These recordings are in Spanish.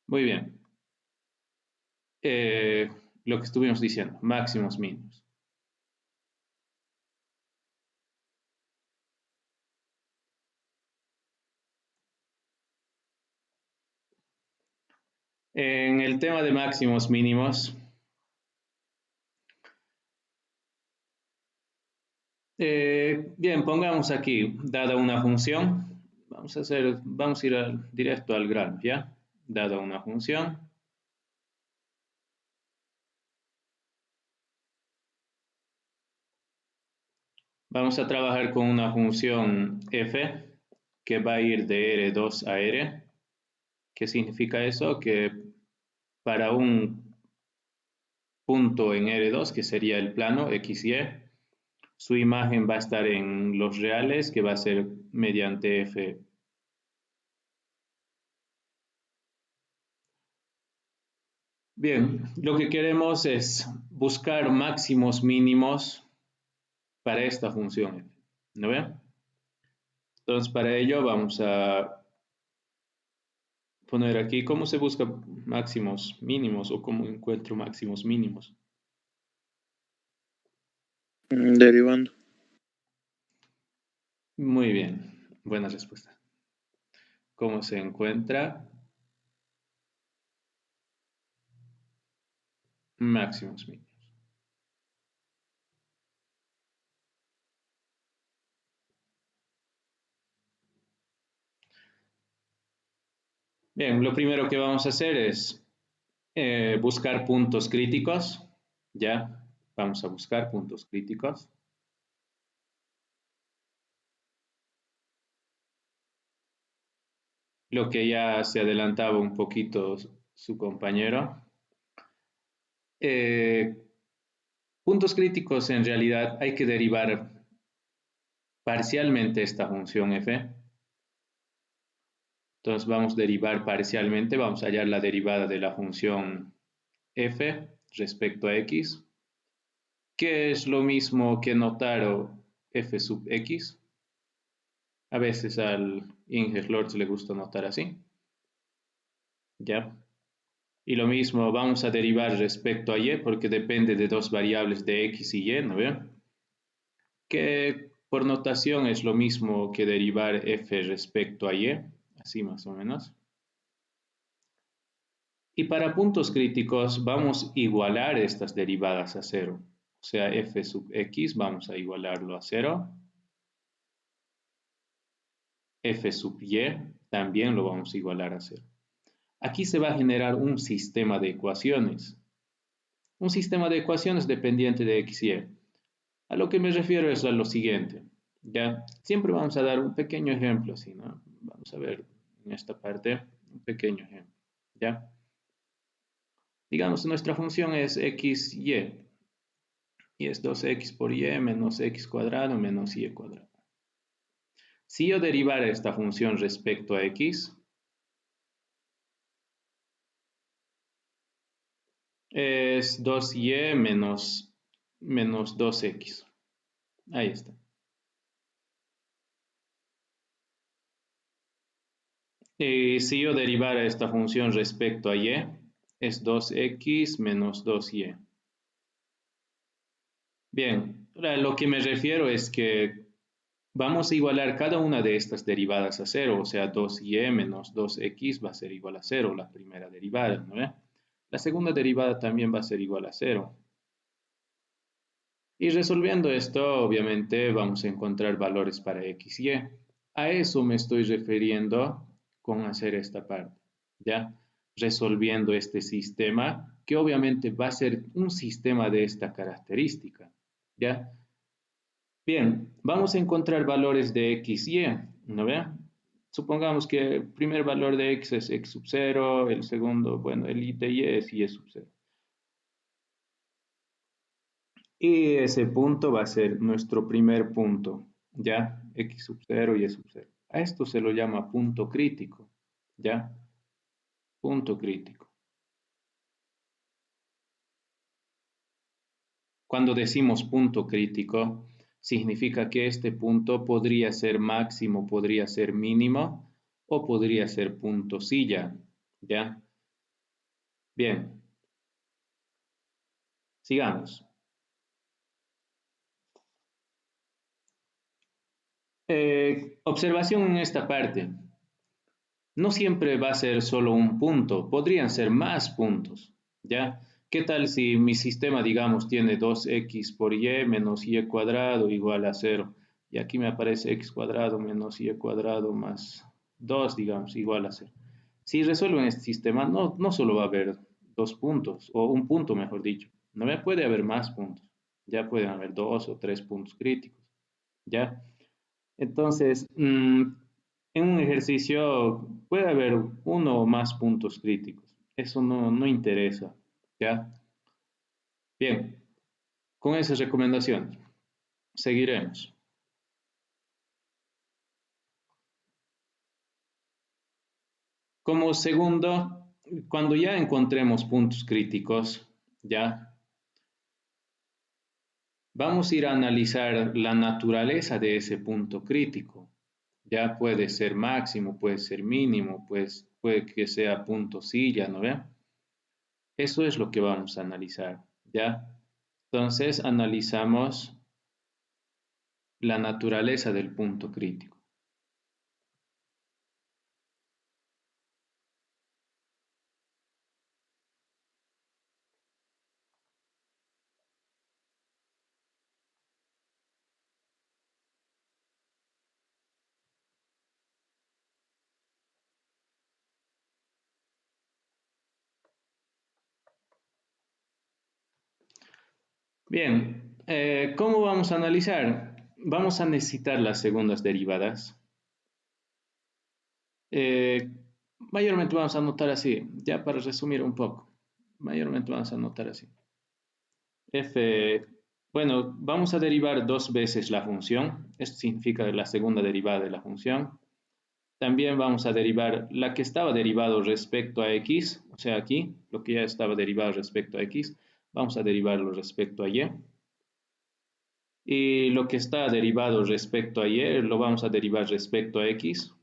Muy bien. Lo que estuvimos diciendo, máximos, mínimos. En el tema de máximos, mínimos, bien, pongamos aquí, dada una función, vamos a ir directo al grano, ¿ya? Dada una función, vamos a trabajar con una función f que va a ir de R2 a R. ¿Qué significa eso? Que para un punto en R2, que sería el plano XY, su imagen va a estar en los reales, que va a ser mediante f. Bien, lo que queremos es buscar máximos mínimos para esta función f, ¿no ven? Entonces, para ello vamos a poner aquí cómo se busca máximos mínimos o cómo encuentro máximos mínimos. Derivando. Muy bien, buena respuesta. ¿Cómo se encuentra máximos mínimos? Bien, lo primero que vamos a hacer es buscar puntos críticos. Ya, vamos a buscar puntos críticos. Lo que ya se adelantaba un poquito su compañero. Puntos críticos, en realidad hay que derivar parcialmente esta función f. Entonces vamos a derivar parcialmente, vamos a hallar la derivada de la función f respecto a x, que es lo mismo que notar f sub x. A veces al Inge Lorz le gusta notar así. ¿Ya? Y lo mismo vamos a derivar respecto a y, porque depende de dos variables de x y y, ¿no ven? Que por notación es lo mismo que derivar f respecto a y, así más o menos. Y para puntos críticos vamos a igualar estas derivadas a cero. O sea, f sub x vamos a igualarlo a cero. F sub y también lo vamos a igualar a cero. Aquí se va a generar un sistema de ecuaciones. Un sistema de ecuaciones dependiente de x y y. A lo que me refiero es a lo siguiente. ¿Ya? Siempre vamos a dar un pequeño ejemplo, así, ¿no? Vamos a ver en esta parte un pequeño ejemplo. ¿Ya? Digamos, nuestra función es x, y. Y es 2x por y menos x cuadrado menos y cuadrado. Si yo derivara esta función respecto a x, es 2y menos 2x. Ahí está. Y si yo derivara esta función respecto a y, es 2x menos 2y. Bien, ahora lo que me refiero es que vamos a igualar cada una de estas derivadas a cero, o sea, 2y menos 2x va a ser igual a cero, la primera derivada, ¿no ve? La segunda derivada también va a ser igual a cero. Y resolviendo esto, obviamente vamos a encontrar valores para x y. A eso me estoy refiriendo con hacer esta parte, ¿ya? Resolviendo este sistema, que obviamente va a ser un sistema de esta característica, ¿ya? Bien, vamos a encontrar valores de x y, ¿no ve? Supongamos que el primer valor de x es x sub 0, el segundo, bueno, el de y es y sub 0. Y ese punto va a ser nuestro primer punto, ¿ya? X sub 0 y Y sub 0. A esto se lo llama punto crítico, ¿ya? Punto crítico. Cuando decimos punto crítico, significa que este punto podría ser máximo, podría ser mínimo o podría ser punto silla, ¿ya? Bien, sigamos. Observación en esta parte. No siempre va a ser solo un punto, podrían ser más puntos, ¿ya? ¿Qué tal si mi sistema, digamos, tiene 2x por y menos y cuadrado igual a 0? Y aquí me aparece x cuadrado menos y cuadrado más 2, digamos, igual a 0. Si resuelvo en este sistema, no solo va a haber dos puntos, o un punto, mejor dicho. No me puede haber más puntos. Ya pueden haber dos o tres puntos críticos, ¿ya? Entonces, en un ejercicio puede haber uno o más puntos críticos. Eso no interesa, ¿ya? Bien, con esas recomendaciones, seguiremos. Como segundo, cuando ya encontremos puntos críticos, ¿ya? Vamos a ir a analizar la naturaleza de ese punto crítico. Ya puede ser máximo, puede ser mínimo, pues puede que sea punto silla, ¿no ve? Eso es lo que vamos a analizar, ¿ya? Entonces analizamos la naturaleza del punto crítico. Bien, ¿cómo vamos a analizar? Vamos a necesitar las segundas derivadas. Eh, Mayormente vamos a anotar así, ya para resumir un poco. Mayormente vamos a anotar así. Bueno, vamos a derivar dos veces la función. Esto significa la segunda derivada de la función. También vamos a derivar la que estaba derivado respecto a x, o sea aquí, lo que ya estaba derivado respecto a x, vamos a derivarlo respecto a y. Y lo que está derivado respecto a y lo vamos a derivar respecto a x.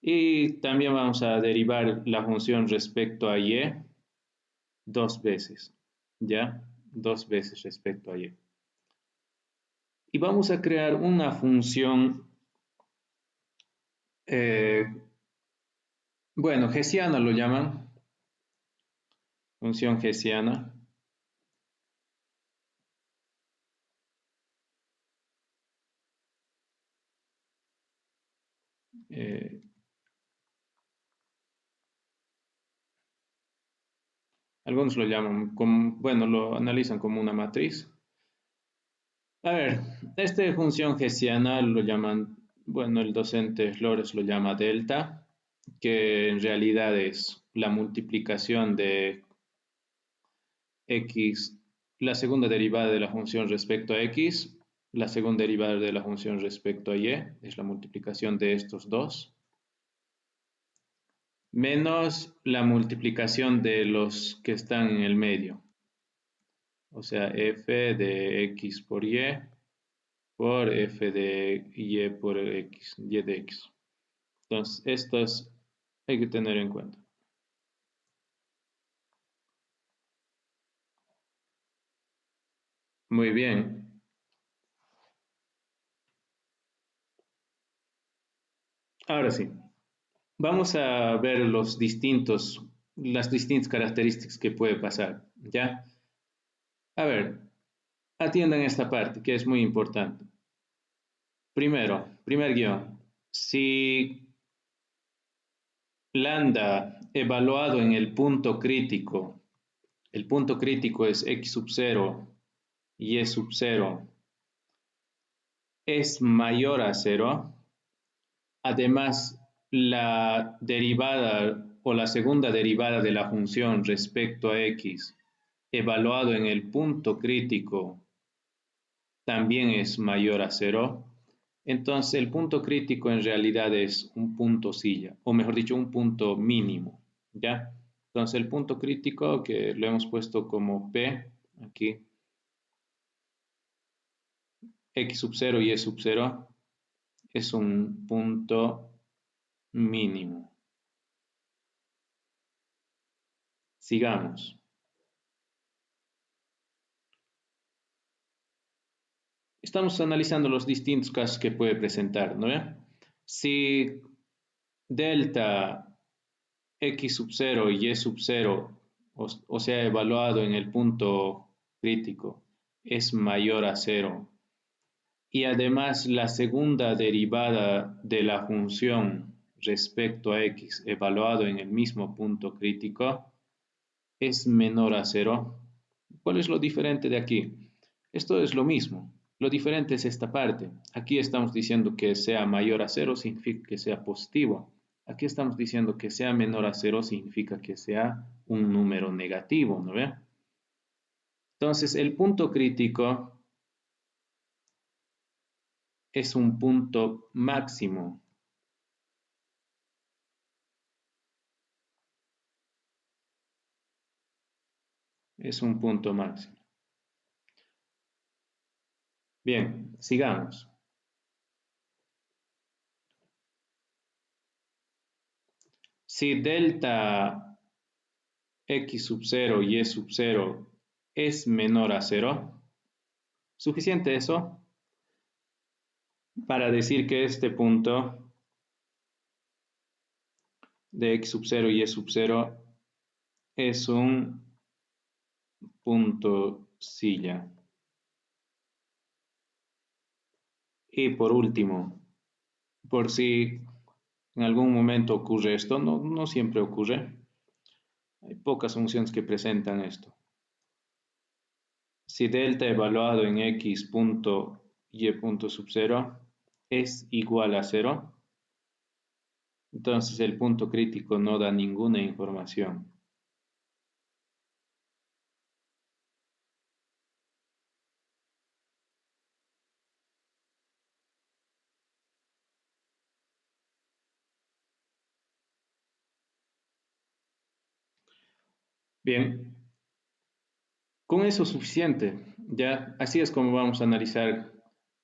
Y también vamos a derivar la función respecto a y dos veces, ¿ya? Dos veces respecto a y. Y vamos a crear una función, eh, bueno, hessiana lo llaman, función hessiana. Eh, Algunos lo llaman como, bueno, lo analizan como una matriz. A ver, esta función hessiana lo llaman, bueno, el docente Flores lo llama delta, que en realidad es la multiplicación de x, la segunda derivada de la función respecto a x, la segunda derivada de la función respecto a y, es la multiplicación de estos dos, menos la multiplicación de los que están en el medio. O sea, f de x por f de y por x, y de x. Entonces, estas hay que tener en cuenta. Muy bien. Ahora sí, vamos a ver las distintas características que puede pasar, ¿ya? A ver, atiendan esta parte que es muy importante. Primero, primer guión. Si lambda evaluado en el punto crítico es x sub 0 y y sub 0 es mayor a 0, además la derivada o la segunda derivada de la función respecto a x evaluado en el punto crítico también es mayor a 0, entonces el punto crítico en realidad es un punto silla, o mejor dicho, un punto mínimo, ¿ya? Entonces el punto crítico que lo hemos puesto como P, aquí, x sub 0 y y sub 0, es un punto mínimo. Sigamos. Estamos analizando los distintos casos que puede presentar, ¿no? Si delta x sub 0 y y sub 0, o sea, evaluado en el punto crítico, es mayor a 0, y además la segunda derivada de la función respecto a x evaluado en el mismo punto crítico es menor a 0. ¿Cuál es lo diferente de aquí? Esto es lo mismo. Lo diferente es esta parte. Aquí estamos diciendo que sea mayor a 0 significa que sea positivo. Aquí estamos diciendo que sea menor a 0 significa que sea un número negativo, ¿no ve? Entonces, el punto crítico es un punto máximo. Es un punto máximo. Bien, sigamos. Si delta x sub 0 y y sub 0 es menor a 0, ¿suficiente eso para decir que este punto de x sub 0 y y sub 0 es un punto silla? Y por último, por si en algún momento ocurre esto, no siempre ocurre, hay pocas funciones que presentan esto. Si delta evaluado en x punto y punto sub 0 es igual a 0, entonces el punto crítico no da ninguna información. Bien, con eso es suficiente. Ya, así es como vamos a analizar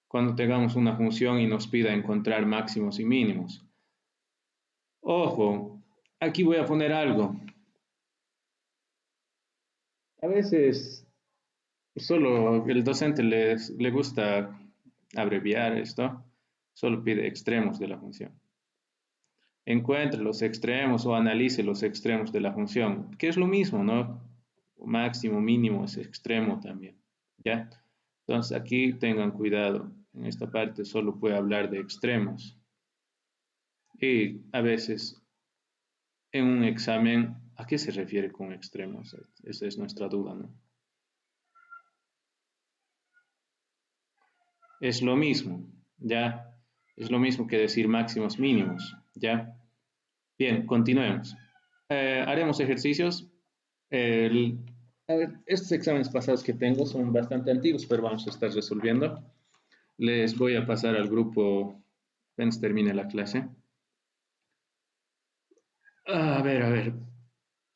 cuando tengamos una función y nos pida encontrar máximos y mínimos. Ojo, aquí voy a poner algo. A veces solo el docente le gusta abreviar esto, solo pide extremos de la función. Encuentre los extremos o analice los extremos de la función, que es lo mismo, ¿no? Máximo, mínimo es extremo también, ¿ya? Entonces aquí tengan cuidado, en esta parte solo puede hablar de extremos. Y a veces en un examen, ¿a qué se refiere con extremos? Esa es nuestra duda, ¿no? Es lo mismo, ¿ya? Es lo mismo que decir máximos mínimos, ¿ya? Bien, continuemos. Haremos ejercicios. El- a ver, estos exámenes pasados que tengo son bastante antiguos, pero vamos a estar resolviendo. Les voy a pasar al grupo apenas termine la clase. A ver,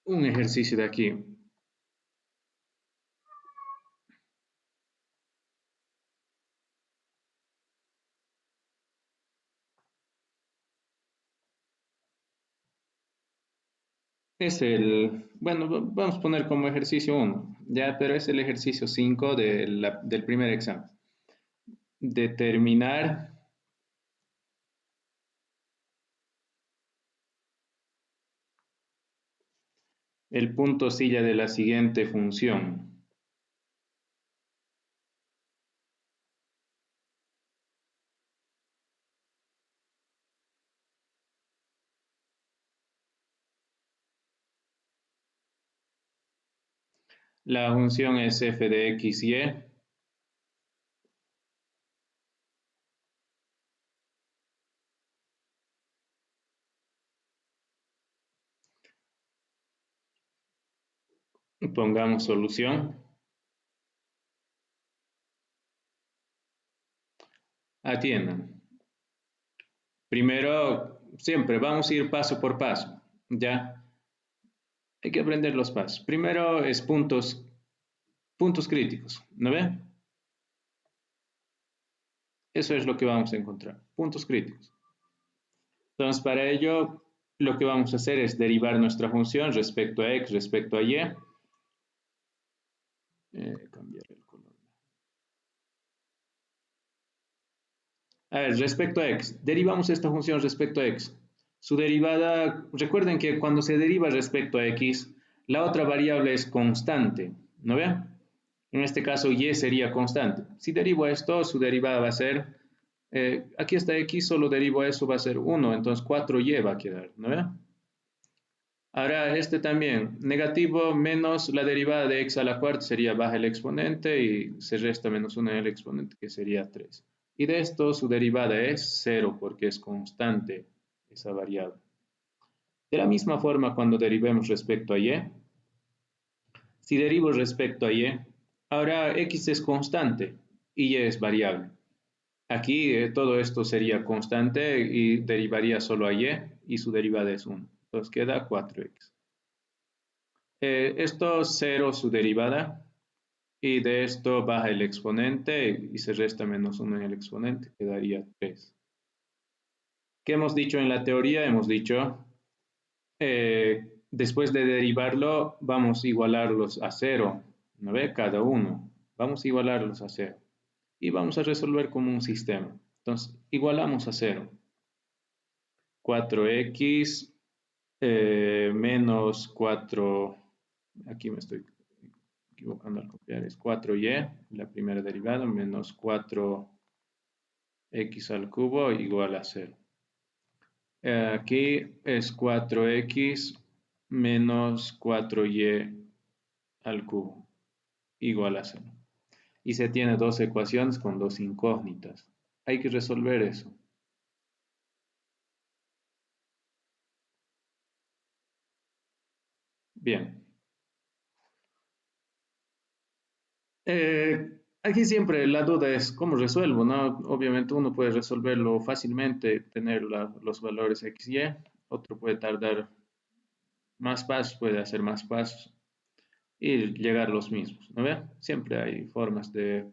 un ejercicio de aquí. Es bueno, vamos a poner como ejercicio 1, ya, pero es el ejercicio 5 del primer examen. Determinar el punto silla de la siguiente función. La función es f de x, y. Pongamos solución. Atiendan. Primero, siempre vamos a ir paso por paso, ¿ya? Hay que aprender los pasos. Primero es puntos críticos, ¿no ve? Eso es lo que vamos a encontrar, puntos críticos. Entonces, para ello, lo que vamos a hacer es derivar nuestra función respecto a x, respecto a y. Cambiar el color. A ver, respecto a x, derivamos esta función respecto a x. Su derivada, recuerden que cuando se deriva respecto a x, la otra variable es constante, ¿no ven? En este caso, y sería constante. Si derivo esto, su derivada va a ser, aquí está x, solo derivo eso, va a ser 1, entonces 4y va a quedar, ¿no ven? Ahora, este también, negativo menos la derivada de x a la cuarta sería baja el exponente y se resta menos 1 en el exponente, que sería 3. Y de esto su derivada es 0 porque es constante esa variable. De la misma forma cuando derivemos respecto a y, si derivo respecto a y, ahora x es constante y y es variable. Aquí todo esto sería constante y derivaría solo a y su derivada es 1. Entonces queda 4x. Esto 0 su derivada y de esto baja el exponente y se resta menos 1 en el exponente, quedaría 3. ¿Qué hemos dicho en la teoría? Hemos dicho, después de derivarlo, vamos a igualarlos a 0, ¿no ve? Cada uno. Vamos a igualarlos a 0. Y vamos a resolver como un sistema. Entonces, igualamos a 0. 4x menos 4, aquí me estoy equivocando al copiar, es 4y, la primera derivada, menos 4x al cubo igual a 0. Aquí es 4x menos 4y al cubo igual a 0. Y se tiene dos ecuaciones con dos incógnitas. Hay que resolver eso. Bien. Aquí siempre la duda es cómo resuelvo, ¿no? Obviamente uno puede resolverlo fácilmente, tener los valores x y, otro puede tardar más pasos, puede hacer más pasos y llegar a los mismos, ¿no ve? Siempre hay formas de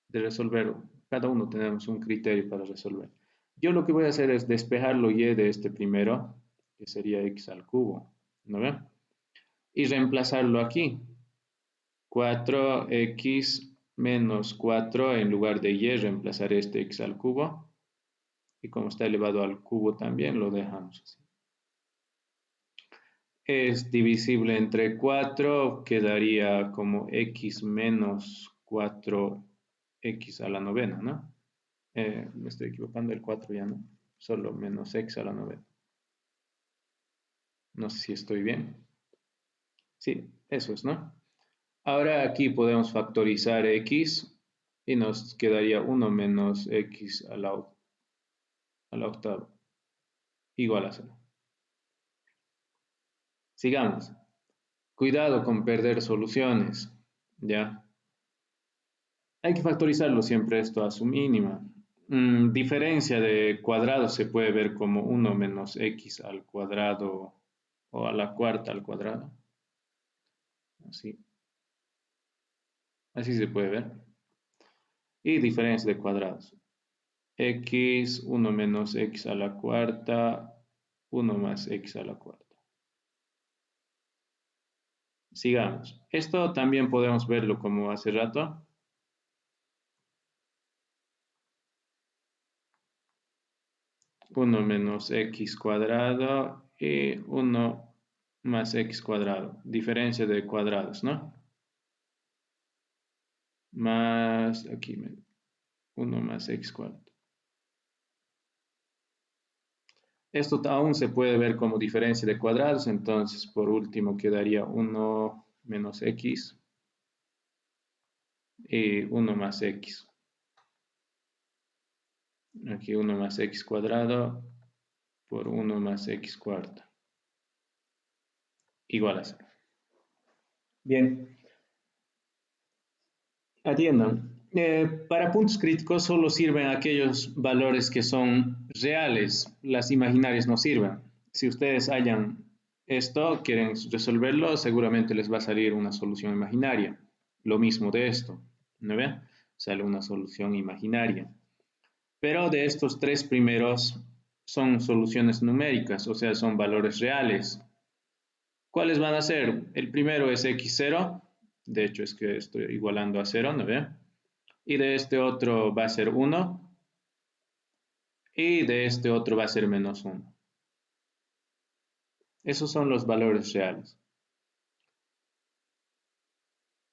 resolver, cada uno tenemos un criterio para resolver. Yo lo que voy a hacer es despejar lo y de este primero, que sería x al cubo, ¿no ve? Y reemplazarlo aquí. 4x menos 4 en lugar de y, reemplazar este x al cubo. Y como está elevado al cubo también, lo dejamos así. Es divisible entre 4, quedaría como x menos 4x a la novena, ¿no? Me estoy equivocando, el 4 ya no, solo menos x a la novena. No sé si estoy bien. Sí, eso es, ¿no? Ahora aquí podemos factorizar x y nos quedaría 1 menos x a la octava igual a 0. Sigamos. Cuidado con perder soluciones, ¿ya? Hay que factorizarlo siempre esto a su mínima. Diferencia de cuadrados se puede ver como 1 menos x al cuadrado o a la cuarta al cuadrado. Así. Así se puede ver. Y diferencia de cuadrados. X, 1 menos x a la cuarta, 1 más x a la cuarta. Sigamos. Esto también podemos verlo como hace rato. Uno menos x cuadrado y 1 más x cuadrado. Diferencia de cuadrados, ¿no? Más, aquí, 1 más x cuadrado. Esto aún se puede ver como diferencia de cuadrados, entonces por último quedaría 1 menos x y 1 más x. Aquí 1 más x cuadrado por 1 más x cuarta. Igual a 0. Bien. Atiendan. Para puntos críticos solo sirven aquellos valores que son reales. Las imaginarias no sirven. Si ustedes hallan esto, quieren resolverlo, seguramente les va a salir una solución imaginaria. Lo mismo de esto, ¿no ven? Sale una solución imaginaria. Pero de estos tres primeros, son soluciones numéricas, o sea, son valores reales. ¿Cuáles van a ser? El primero es x0, de hecho es que estoy igualando a 0, ¿no ve? Y de este otro va a ser 1, y de este otro va a ser menos 1. Esos son los valores reales.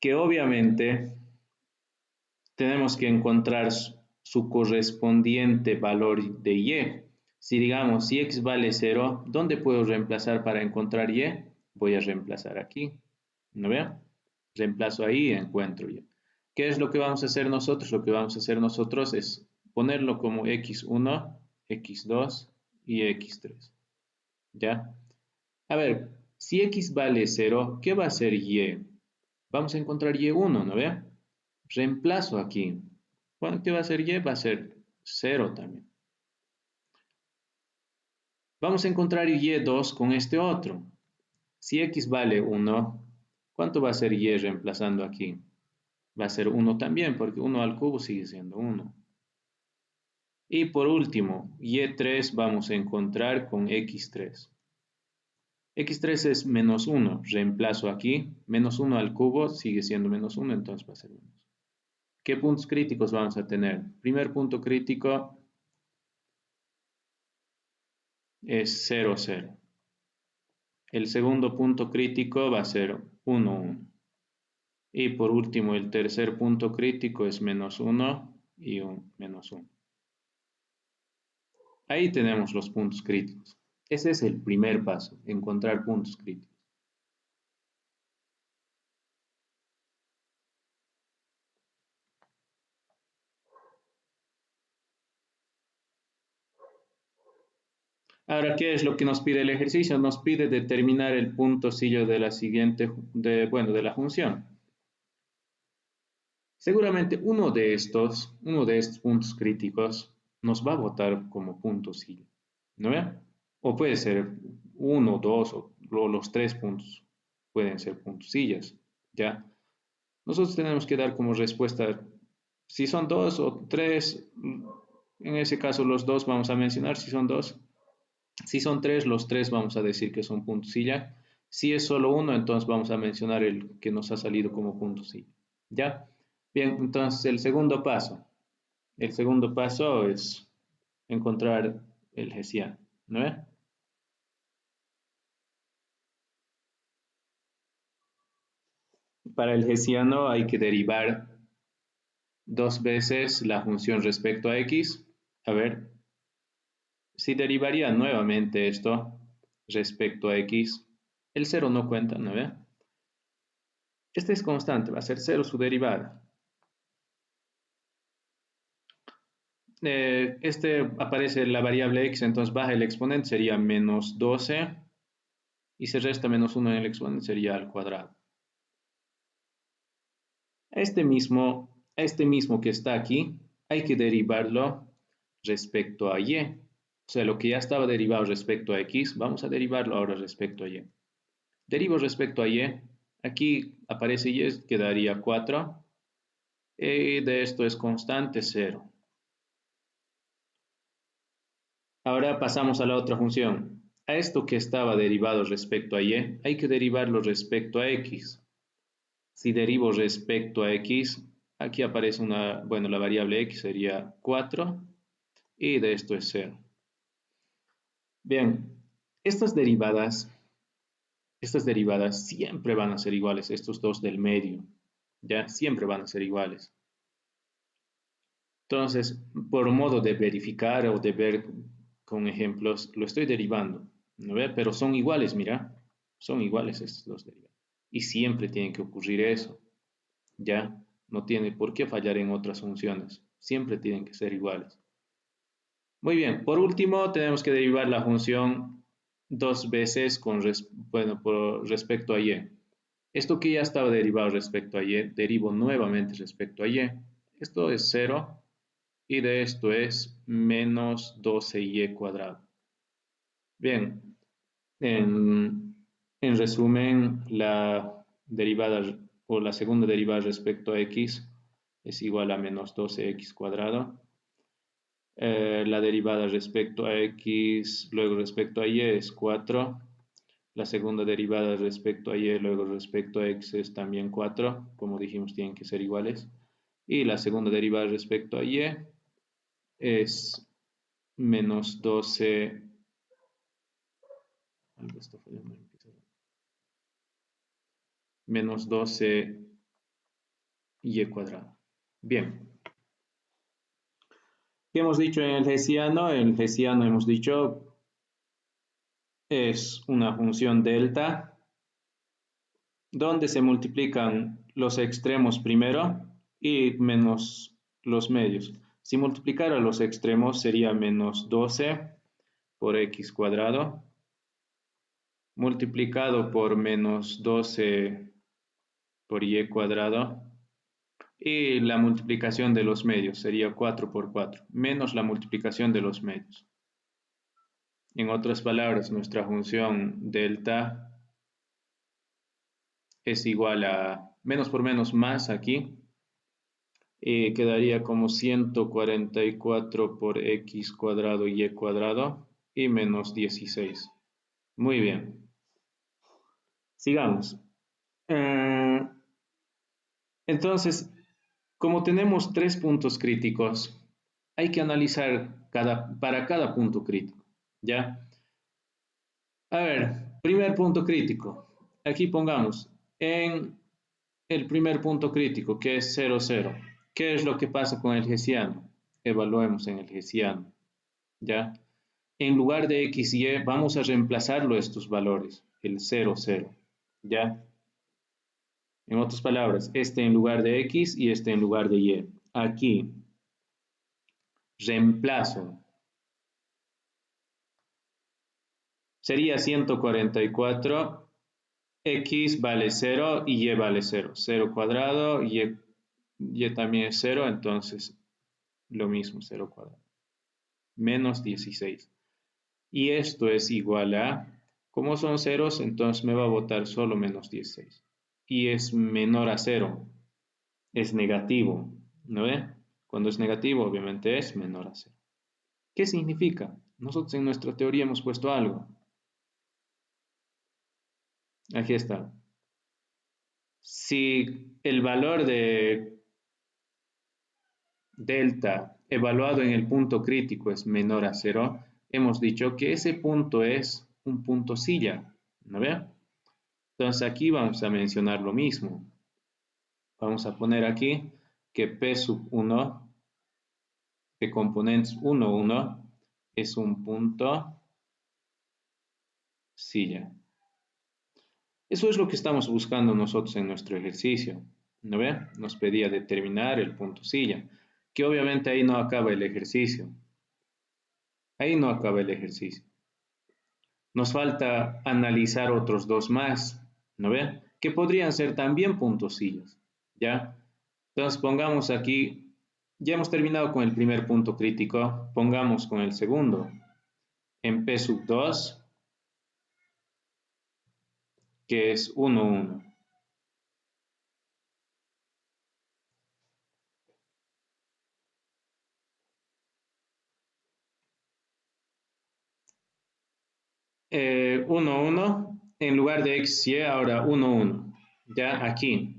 Que obviamente tenemos que encontrar su correspondiente valor de y. Si digamos, si x vale 0, ¿dónde puedo reemplazar para encontrar y? Voy a reemplazar aquí. ¿No ve? Reemplazo ahí y encuentro y. ¿Qué es lo que vamos a hacer nosotros? Lo que vamos a hacer nosotros es ponerlo como x1, x2 y x3. ¿Ya? A ver, si x vale 0, ¿qué va a ser y? Vamos a encontrar y1, ¿no ve? Reemplazo aquí. Bueno, ¿qué va a ser y? Va a ser 0 también. Vamos a encontrar y2 con este otro. Si x vale 1, ¿cuánto va a ser y reemplazando aquí? Va a ser 1 también, porque 1 al cubo sigue siendo 1. Y por último, y3 vamos a encontrar con x3. x3 es menos 1, reemplazo aquí, menos 1 al cubo sigue siendo menos 1, entonces va a ser menos. ¿Qué puntos críticos vamos a tener? Primer punto crítico es 0, 0. El segundo punto crítico va a ser 1, 1. Y por último, el tercer punto crítico es menos 1 y menos 1. Ahí tenemos los puntos críticos. Ese es el primer paso, encontrar puntos críticos. Ahora, ¿qué es lo que nos pide el ejercicio? Nos pide determinar el puntosillo de la siguiente, de la función. Seguramente uno de estos puntos críticos nos va a botar como puntosillo, ¿no ve? O puede ser uno, dos o los tres puntos pueden ser puntosillas, ¿ya? Nosotros tenemos que dar como respuesta, si son dos o tres, en ese caso los dos vamos a mencionar, si son dos. Si son tres, los tres vamos a decir que son puntosilla. Si es solo uno, entonces vamos a mencionar el que nos ha salido como puntosilla. ¿Ya? Bien, entonces el segundo paso. El segundo paso es encontrar el hessiano, ¿no es? Para el hessiano hay que derivar dos veces la función respecto a x. A ver, si derivaría nuevamente esto respecto a x, el 0 no cuenta, ¿no ve? Este es constante, va a ser 0 su derivada. Aparece la variable x, entonces baja el exponente, sería menos 12, y se resta menos 1 en el exponente, sería al cuadrado. Este mismo que está aquí, hay que derivarlo respecto a y. O sea, lo que ya estaba derivado respecto a x, vamos a derivarlo ahora respecto a y. Derivo respecto a y, aquí aparece y, quedaría 4, y de esto es constante 0. Ahora pasamos a la otra función. A esto que estaba derivado respecto a y, hay que derivarlo respecto a x. Si derivo respecto a x, aquí aparece la variable x sería 4 y de esto es 0. Bien, estas derivadas siempre van a ser iguales, estos dos del medio, ya siempre van a ser iguales. Entonces, por modo de verificar o de ver con ejemplos, lo estoy derivando, ¿no ve? Pero son iguales, mira, son iguales estos dos derivados. Y siempre tiene que ocurrir eso, ¿ya? No tiene por qué fallar en otras funciones, siempre tienen que ser iguales. Muy bien, por último tenemos que derivar la función dos veces con respecto a y. Esto que ya estaba derivado respecto a y, derivo nuevamente respecto a y. Esto es 0 y de esto es menos 12y cuadrado. Bien, en resumen, la derivada o la segunda derivada respecto a x es igual a menos 12x cuadrado. La derivada respecto a x, luego respecto a y es 4. La segunda derivada respecto a y, luego respecto a x es también 4. Como dijimos, tienen que ser iguales. Y la segunda derivada respecto a y es menos 12. Algo está fallando en el pizarrón. Menos 12 y cuadrado. Bien. ¿Qué hemos dicho en el hessiano? El hessiano hemos dicho es una función delta donde se multiplican los extremos primero y menos los medios. Si multiplicara los extremos sería menos 12 por x cuadrado multiplicado por menos 12 por y cuadrado. Y la multiplicación de los medios sería 4 por 4, menos la multiplicación de los medios. En otras palabras, nuestra función delta es igual a menos por menos más aquí. Y quedaría como 144 por x cuadrado y cuadrado y menos 16. Muy bien. Sigamos. Entonces, como tenemos 3 puntos críticos, hay que analizar para cada punto crítico, ¿ya? A ver, primer punto crítico. Aquí pongamos en el primer punto crítico, que es 0, 0. ¿Qué es lo que pasa con el hessiano? Evaluemos en el hessiano, ¿ya? En lugar de x y y, vamos a reemplazarlo estos valores, el 0, 0, ¿ya? En otras palabras, este en lugar de x y este en lugar de y. Aquí, reemplazo. Sería 144, x vale 0 y y vale 0. 0 cuadrado, y también es 0, entonces lo mismo, 0 cuadrado. Menos 16. Y esto es igual a, como son ceros, entonces me va a botar solo menos 16. Y es menor a 0. Es negativo, ¿no ve? Cuando es negativo, obviamente es menor a 0. ¿Qué significa? Nosotros en nuestra teoría hemos puesto algo. Aquí está. Si el valor de delta evaluado en el punto crítico es menor a 0, hemos dicho que ese punto es un punto silla, ¿no ve? Entonces aquí vamos a mencionar lo mismo. Vamos a poner aquí que P sub 1 de componentes 1, 1 es un punto silla. Eso es lo que estamos buscando nosotros en nuestro ejercicio, ¿no ve? Nos pedía determinar el punto silla, que obviamente ahí no acaba el ejercicio. Ahí no acaba el ejercicio. Nos falta analizar otros dos más, ¿no ve? Que podrían ser también puntos sillas, ¿ya? Entonces pongamos aquí, ya hemos terminado con el primer punto crítico, pongamos con el segundo, en P sub 2, que es 1, 1. Eh, 1, 1, en lugar de x, y, ahora 1, 1. Ya aquí.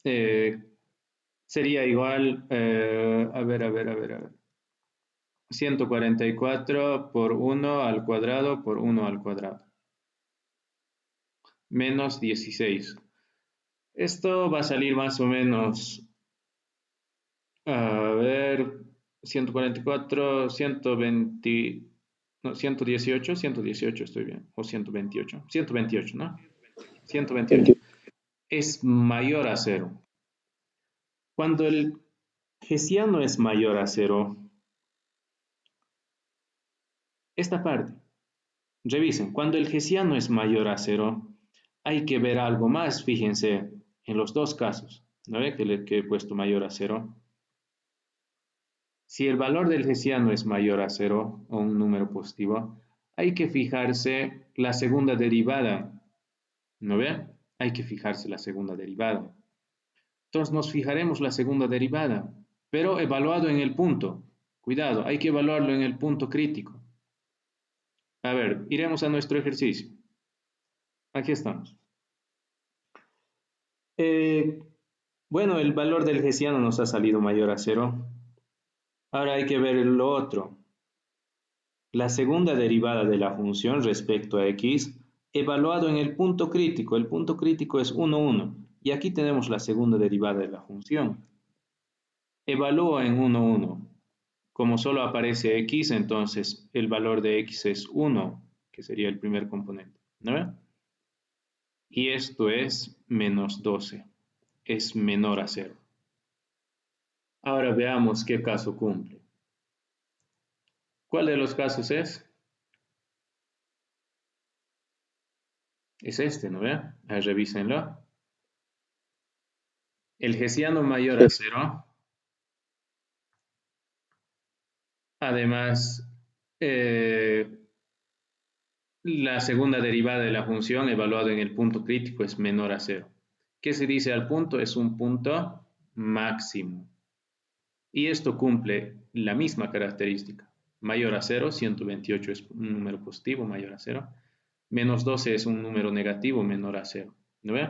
Eh, sería igual, a ver. 144 por 1 al cuadrado por 1 al cuadrado. Menos 16. Esto va a salir más o menos, a ver, 144, 120, no, 118, 118 estoy bien, o 128, 128, ¿no? 128. Es mayor a 0. Cuando el hessiano es mayor a 0, esta parte, revisen, cuando el hessiano es mayor a 0, hay que ver algo más, fíjense, en los dos casos, ¿no ve? Que he puesto mayor a 0. Si el valor del hessiano es mayor a 0 o un número positivo, hay que fijarse la segunda derivada, ¿no ve? hay que fijarse la segunda derivada. Entonces nos fijaremos la segunda derivada, pero evaluado en el punto. Cuidado, hay que evaluarlo en el punto crítico. A ver, iremos a nuestro ejercicio. Aquí estamos. Bueno, el valor del hessiano nos ha salido mayor a 0. Ahora hay que ver lo otro. La segunda derivada de la función respecto a x, evaluado en el punto crítico. El punto crítico es 1, 1. Y aquí tenemos la segunda derivada de la función. Evalúo en 1, 1. Como solo aparece x, entonces el valor de x es 1, que sería el primer componente, ¿no? Y esto es menos 12. Es menor a 0. Ahora veamos qué caso cumple. ¿Cuál de los casos es? Es este, ¿no ve? Revísenlo. El hessiano mayor Sí. a 0. Además, la segunda derivada de la función evaluada en el punto crítico es menor a 0. ¿Qué se dice al punto? Es un punto máximo. Y esto cumple la misma característica. Mayor a 0, 128 es un número positivo, mayor a 0. Menos 12 es un número negativo, menor a 0. ¿No ve?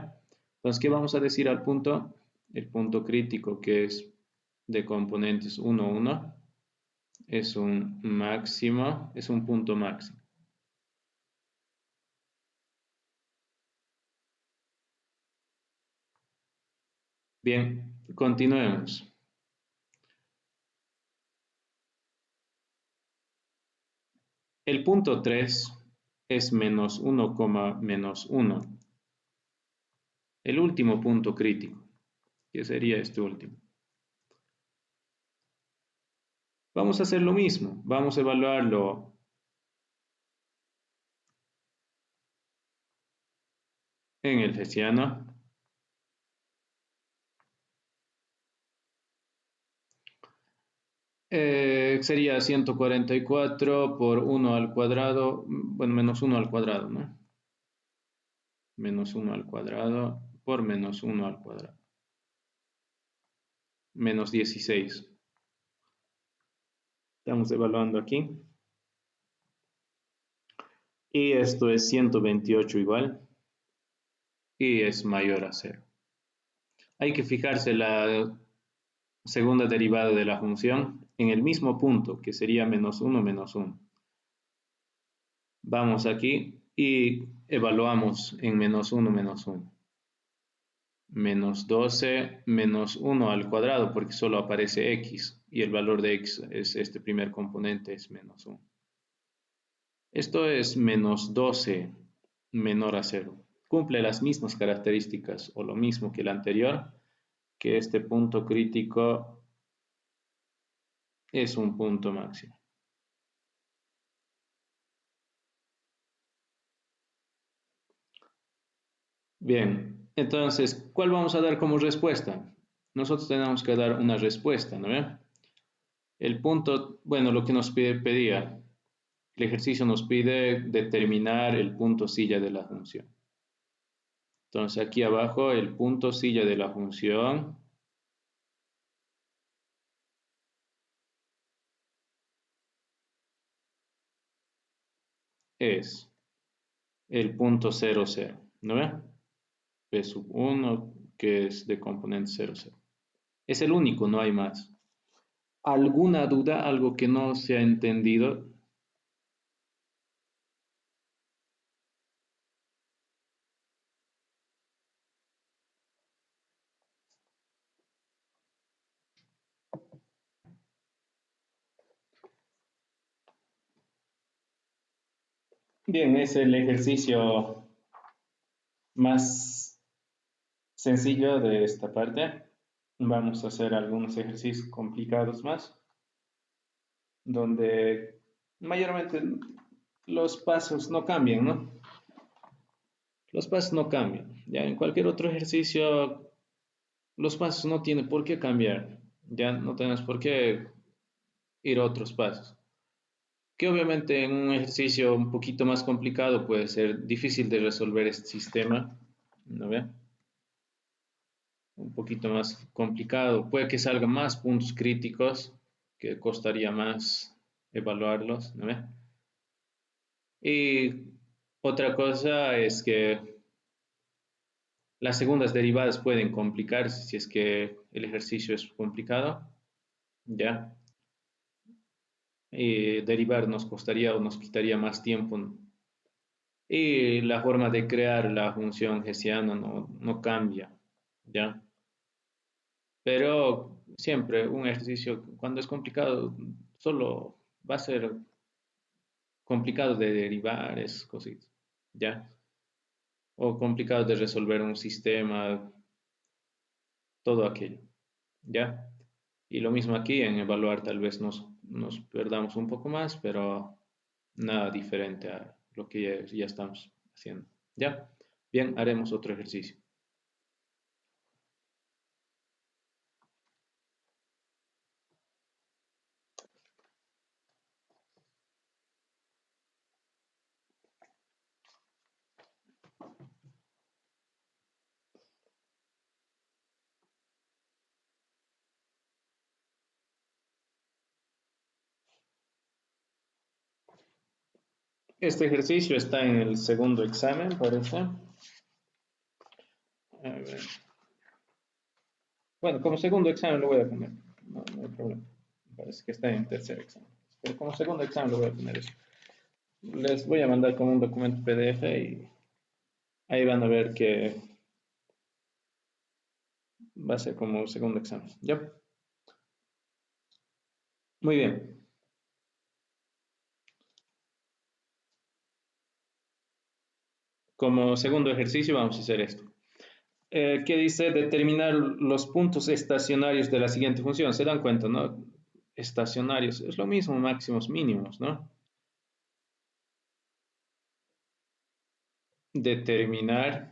Entonces, ¿qué vamos a decir al punto? El punto crítico, que es de componentes 1, 1, es un máximo, es un punto máximo. Bien, continuemos. El punto 3 es menos 1, menos 1. El último punto crítico, que sería este último. Vamos a hacer lo mismo. Vamos a evaluarlo en el hessiano. Sería 144 por 1 al cuadrado, bueno, menos 1 al cuadrado, ¿no? Menos 1 al cuadrado por menos 1 al cuadrado. Menos 16. Estamos evaluando aquí. Y esto es 128 igual. Y es mayor a 0. Hay que fijarse la segunda derivada de la función en el mismo punto, que sería menos 1, menos 1. Vamos aquí y evaluamos en menos 1, menos 1. Menos 12 menos 1 al cuadrado, porque solo aparece x, y el valor de x es este primer componente, es menos 1. Esto es menos 12 menor a 0. Cumple las mismas características, o lo mismo que el anterior, que este punto crítico es un punto máximo. Bien, entonces, ¿cuál vamos a dar como respuesta? Nosotros tenemos que dar una respuesta, ¿no ve? El punto, bueno, lo que nos pedía, el ejercicio nos pide determinar el punto silla de la función. Entonces, aquí abajo, el punto silla de la función es el punto 0, 0, ¿no ve? P sub 1, que es de componente 0, 0. Es el único, no hay más. ¿Alguna duda? ¿Algo que no se ha entendido? Bien, es el ejercicio más sencillo de esta parte. Vamos a hacer algunos ejercicios complicados más, donde mayormente los pasos no cambian, ¿no? Los pasos no cambian. Ya en cualquier otro ejercicio, los pasos no tienen por qué cambiar. Ya no tenemos por qué ir a otros pasos. Que obviamente en un ejercicio un poquito más complicado puede ser difícil de resolver este sistema, ¿no ve? Un poquito más complicado. Puede que salgan más puntos críticos, que costaría más evaluarlos, ¿no ve? Y otra cosa es que las segundas derivadas pueden complicarse si es que el ejercicio es complicado, ¿ya? Y derivar nos costaría o nos quitaría más tiempo. Y la forma de crear la función hessiana no cambia, ¿ya? Pero siempre un ejercicio, cuando es complicado, solo va a ser complicado de derivar, es cositas, ¿ya? O complicado de resolver un sistema, todo aquello, ¿ya? Y lo mismo aquí en evaluar, tal vez nos perdamos un poco más, pero nada diferente a lo que ya estamos haciendo, ¿ya? Bien, haremos otro ejercicio. Este ejercicio está en el segundo examen, parece. A ver. Bueno, como segundo examen lo voy a poner. No hay problema. Parece que está en tercer examen. Pero como segundo examen lo voy a poner eso. Les voy a mandar como un documento PDF y ahí van a ver que va a ser como segundo examen. ¿Ya? Muy bien. Como segundo ejercicio vamos a hacer esto. ¿Qué dice? Determinar los puntos estacionarios de la siguiente función. ¿Se dan cuenta, no? Estacionarios. Es lo mismo, máximos, mínimos, ¿no? Determinar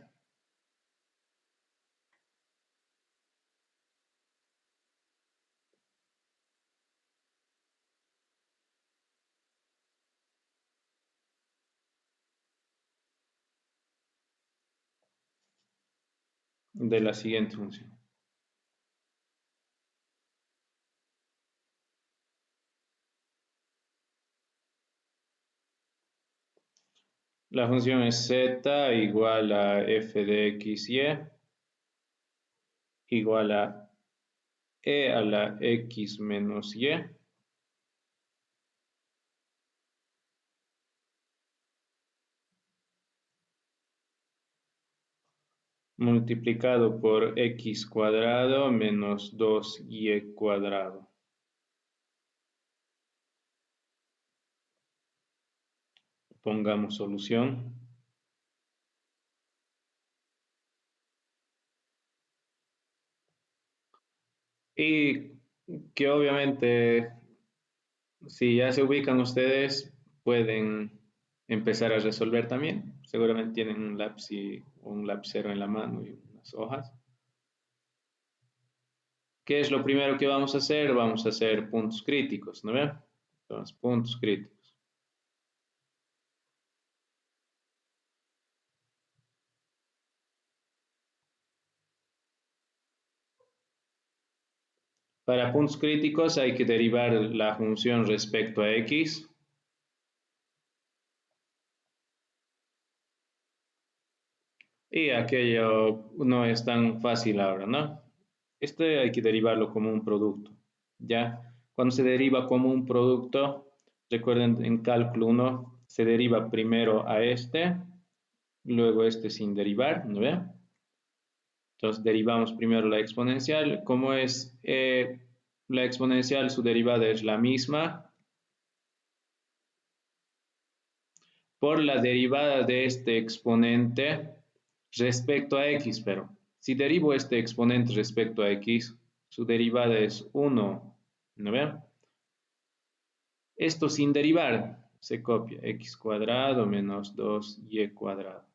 de la siguiente función. La función es z igual a f de x, y igual a e a la x menos y multiplicado por x cuadrado menos 2y cuadrado. Pongamos solución. Y que obviamente, si ya se ubican ustedes, pueden empezar a resolver también. Seguramente tienen un lápiz y un lapicero en la mano y unas hojas. ¿Qué es lo primero que vamos a hacer? Vamos a hacer puntos críticos, ¿no ven? Entonces, puntos críticos. Para puntos críticos hay que derivar la función respecto a x. Y aquello no es tan fácil ahora, ¿no? Este hay que derivarlo como un producto, ¿ya? Cuando se deriva como un producto, recuerden en cálculo 1, se deriva primero a este, luego este sin derivar, ¿no ve? Entonces derivamos primero la exponencial. Como es la exponencial, su derivada es la misma por la derivada de este exponente respecto a x, pero si derivo este exponente respecto a x, su derivada es 1, ¿no ven? Esto sin derivar, se copia x cuadrado menos 2y cuadrado.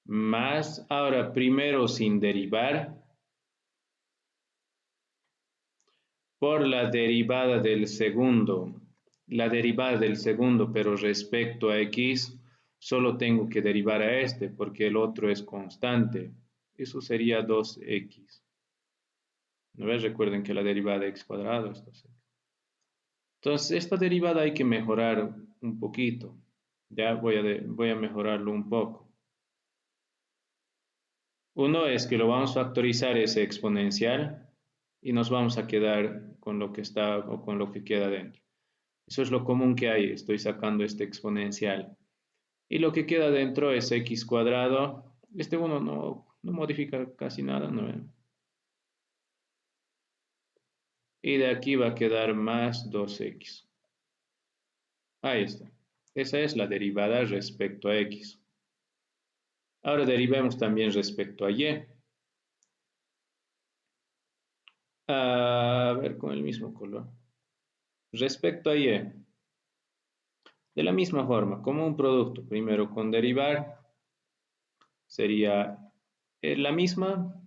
Más, ahora primero sin derivar, por la derivada del segundo. La derivada del segundo, pero respecto a x, solo tengo que derivar a este porque el otro es constante. Eso sería 2x. ¿No ves? Recuerden que la derivada de x cuadrado es 2x. Entonces, esta derivada hay que mejorar un poquito. Ya voy a mejorarlo un poco. Uno es que lo vamos a factorizar ese exponencial y nos vamos a quedar con lo que está o con lo que queda dentro. Eso es lo común que hay. Estoy sacando este exponencial. Y lo que queda dentro es x cuadrado. Este uno no modifica casi nada, ¿no? Y de aquí va a quedar más 2x. Ahí está. Esa es la derivada respecto a x. Ahora derivemos también respecto a y. A ver, con el mismo color. Respecto a y. De la misma forma, como un producto, primero con derivar, sería la misma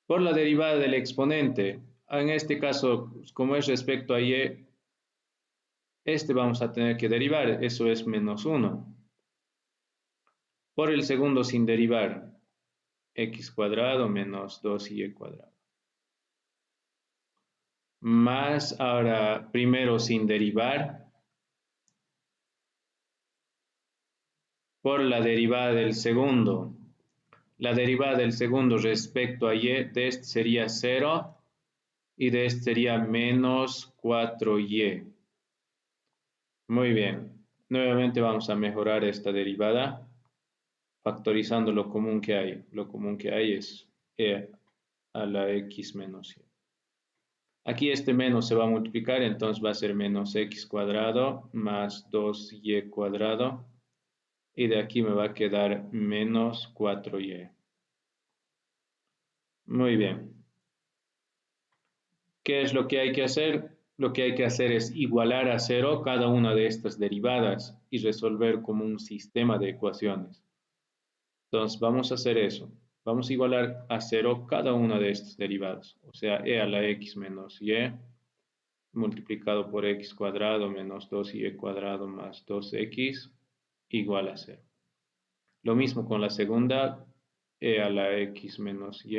por la derivada del exponente. En este caso, como es respecto a y, este vamos a tener que derivar, eso es menos 1. Por el segundo sin derivar, x cuadrado menos 2y cuadrado. Más ahora, primero sin derivar, por la derivada del segundo. La derivada del segundo respecto a y de este sería 0 y de este sería menos 4y. Muy bien. Nuevamente vamos a mejorar esta derivada factorizando lo común que hay. Lo común que hay es e a la x menos y. Aquí este menos se va a multiplicar, entonces va a ser menos x cuadrado más 2y cuadrado. Y de aquí me va a quedar menos 4y. Muy bien. ¿Qué es lo que hay que hacer? Lo que hay que hacer es igualar a 0 cada una de estas derivadas y resolver como un sistema de ecuaciones. Entonces vamos a hacer eso. Vamos a igualar a 0 cada una de estas derivadas. O sea, e a la x menos y multiplicado por x cuadrado menos 2y cuadrado más 2x igual a 0. Lo mismo con la segunda, e a la x menos y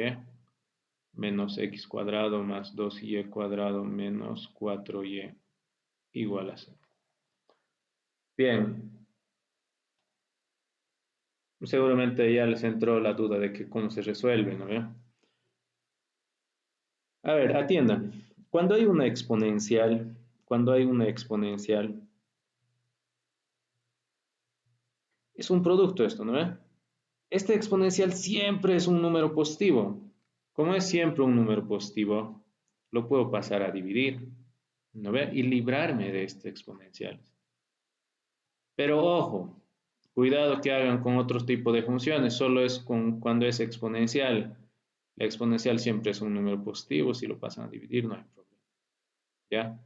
menos x cuadrado más 2y cuadrado menos 4y igual a 0. Bien, seguramente ya les entró la duda de que cómo se resuelve, ¿no? A ver, atiendan. Cuando hay una exponencial, es un producto esto, ¿no? Este exponencial siempre es un número positivo. Como es siempre un número positivo, lo puedo pasar a dividir, ¿no ve? Y librarme de este exponencial. Pero ojo, cuidado que hagan con otro tipo de funciones, solo es cuando es exponencial. La exponencial siempre es un número positivo, si lo pasan a dividir no hay problema, ¿ya?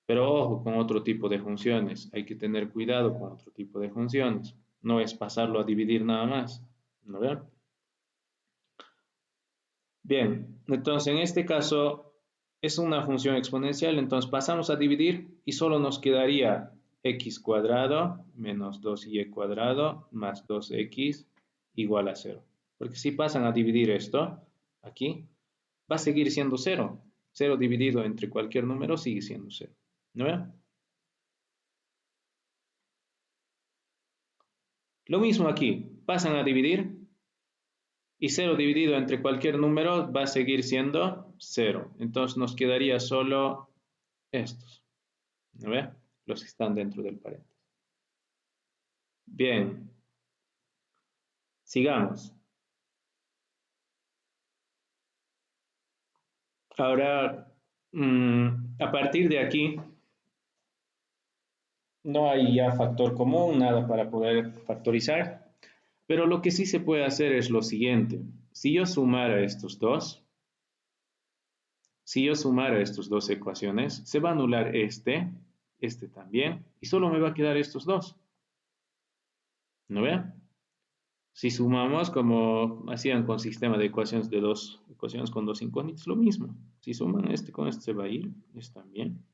Pero ojo con otro tipo de funciones, hay que tener cuidado con otro tipo de funciones. No es pasarlo a dividir nada más, ¿no ven? Bien, entonces en este caso es una función exponencial, entonces pasamos a dividir y solo nos quedaría x cuadrado menos 2y cuadrado más 2x igual a 0. Porque si pasan a dividir esto, aquí, va a seguir siendo 0. 0 dividido entre cualquier número sigue siendo 0. ¿No ven? Lo mismo aquí, pasan a dividir y 0 dividido entre cualquier número va a seguir siendo 0. Entonces nos quedaría solo estos. ¿No ve? Los que están dentro del paréntesis. Bien. Sigamos. Ahora, a partir de aquí, no hay ya factor común, nada para poder factorizar. Pero lo que sí se puede hacer es lo siguiente. Si yo sumara estas dos ecuaciones, se va a anular este también, y solo me va a quedar estos dos. ¿No ve? Si sumamos como hacían con sistema de ecuaciones de dos ecuaciones con dos incógnitas, lo mismo. Si suman este con este se va a ir, este también.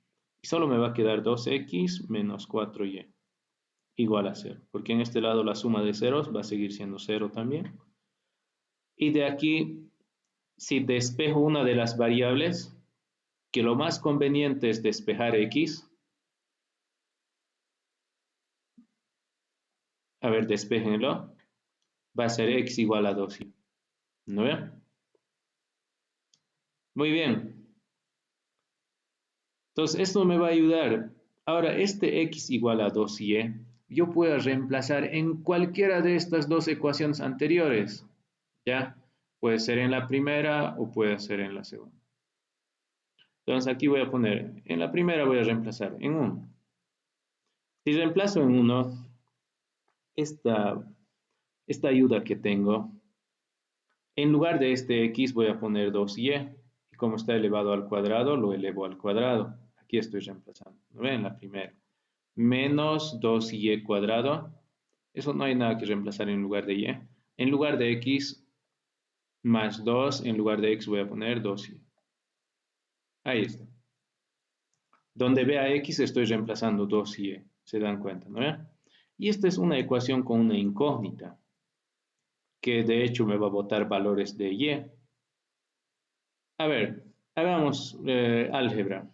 Y solo me va a quedar 2x menos 4y. igual a 0, porque en este lado la suma de ceros va a seguir siendo 0 también. Y de aquí, si despejo una de las variables, que lo más conveniente es despejar x. A ver, despejenlo. Va a ser x igual a 2y. ¿No ven? Muy bien. Entonces, esto me va a ayudar. Ahora, este x igual a 2y, yo puedo reemplazar en cualquiera de estas dos ecuaciones anteriores. ¿Ya? Puede ser en la primera o puede ser en la segunda. Entonces, aquí voy a poner, en la primera voy a reemplazar en 1. Si reemplazo en 1, esta ayuda que tengo, en lugar de este x voy a poner 2y. Y como está elevado al cuadrado, lo elevo al cuadrado. Aquí estoy reemplazando. ¿No ven? La primera. Menos 2y cuadrado. Eso no hay nada que reemplazar en lugar de y. En lugar de x más 2, en lugar de x voy a poner 2y. Ahí está. Donde vea x estoy reemplazando 2y. ¿Se dan cuenta? ¿No ven? Y esta es una ecuación con una incógnita, que de hecho me va a botar valores de y. A ver, hagamos álgebra.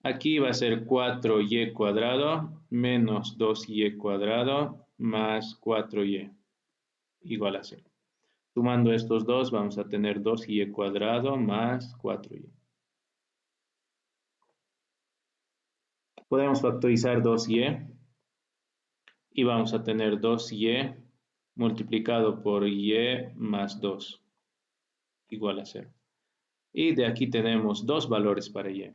Aquí va a ser 4y cuadrado menos 2y cuadrado más 4y igual a 0. Sumando estos dos vamos a tener 2y cuadrado más 4y. Podemos factorizar 2y y vamos a tener 2y multiplicado por y más 2 igual a 0. Y de aquí tenemos dos valores para y.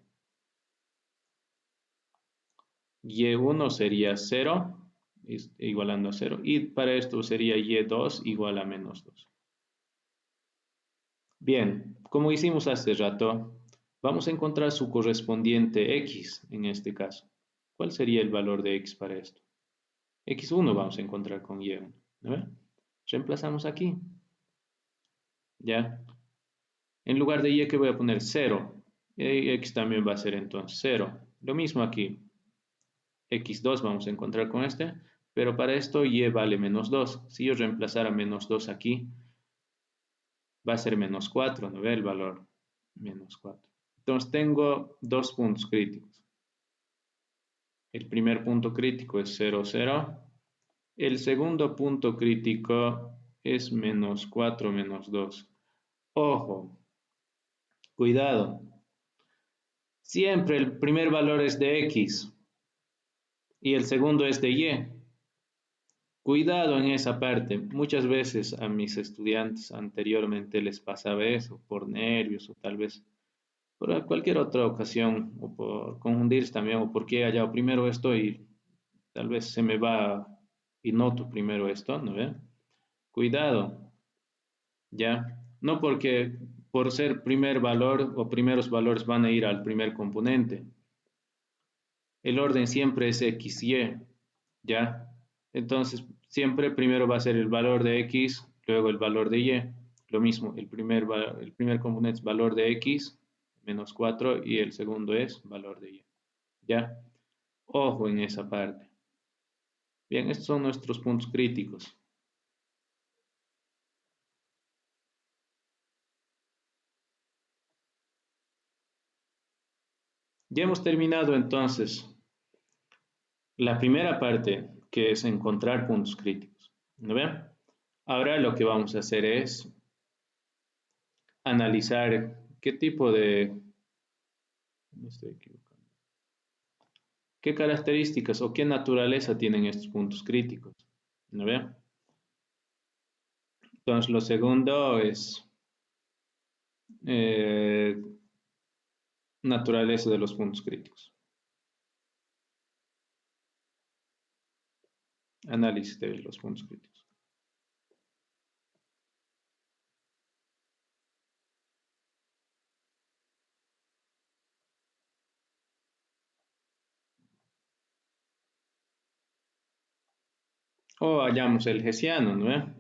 Y1 sería 0, igualando a 0. Y para esto sería y2 igual a menos 2. Bien, como hicimos hace rato, vamos a encontrar su correspondiente x en este caso. ¿Cuál sería el valor de x para esto? x1 vamos a encontrar con y1. ¿No? Reemplazamos aquí. ¿Ya? En lugar de y, ¿qué voy a poner? 0. X también va a ser entonces 0. Lo mismo aquí. x2 vamos a encontrar con este, pero para esto y vale menos 2. Si yo reemplazara menos 2 aquí, va a ser menos 4, ¿no ve el valor? Menos 4. Entonces tengo dos puntos críticos. El primer punto crítico es 0, 0. El segundo punto crítico es menos 4, menos 2. Ojo, cuidado. Siempre el primer valor es de x y el segundo es de y. Cuidado en esa parte. Muchas veces a mis estudiantes anteriormente les pasaba eso, por nervios o tal vez por cualquier otra ocasión, o por confundirse también, o porque he hallado primero esto y tal vez se me va y noto primero esto, ¿no ve? Cuidado, ¿ya? No porque por ser primer valor o primeros valores van a ir al primer componente. El orden siempre es x, y, ¿ya? Entonces, siempre primero va a ser el valor de x, luego el valor de y. Lo mismo, el primer componente es valor de x, menos 4, y el segundo es valor de y. ¿Ya? Ojo en esa parte. Bien, estos son nuestros puntos críticos. Ya hemos terminado entonces la primera parte, que es encontrar puntos críticos. ¿No ven? Ahora lo que vamos a hacer es analizar qué tipo de... Me estoy equivocando. ¿Qué características o qué naturaleza tienen estos puntos críticos? ¿No ven? Entonces, lo segundo es eh, naturaleza de los puntos críticos. Análisis de los puntos críticos. O hallamos el hessiano, ¿no?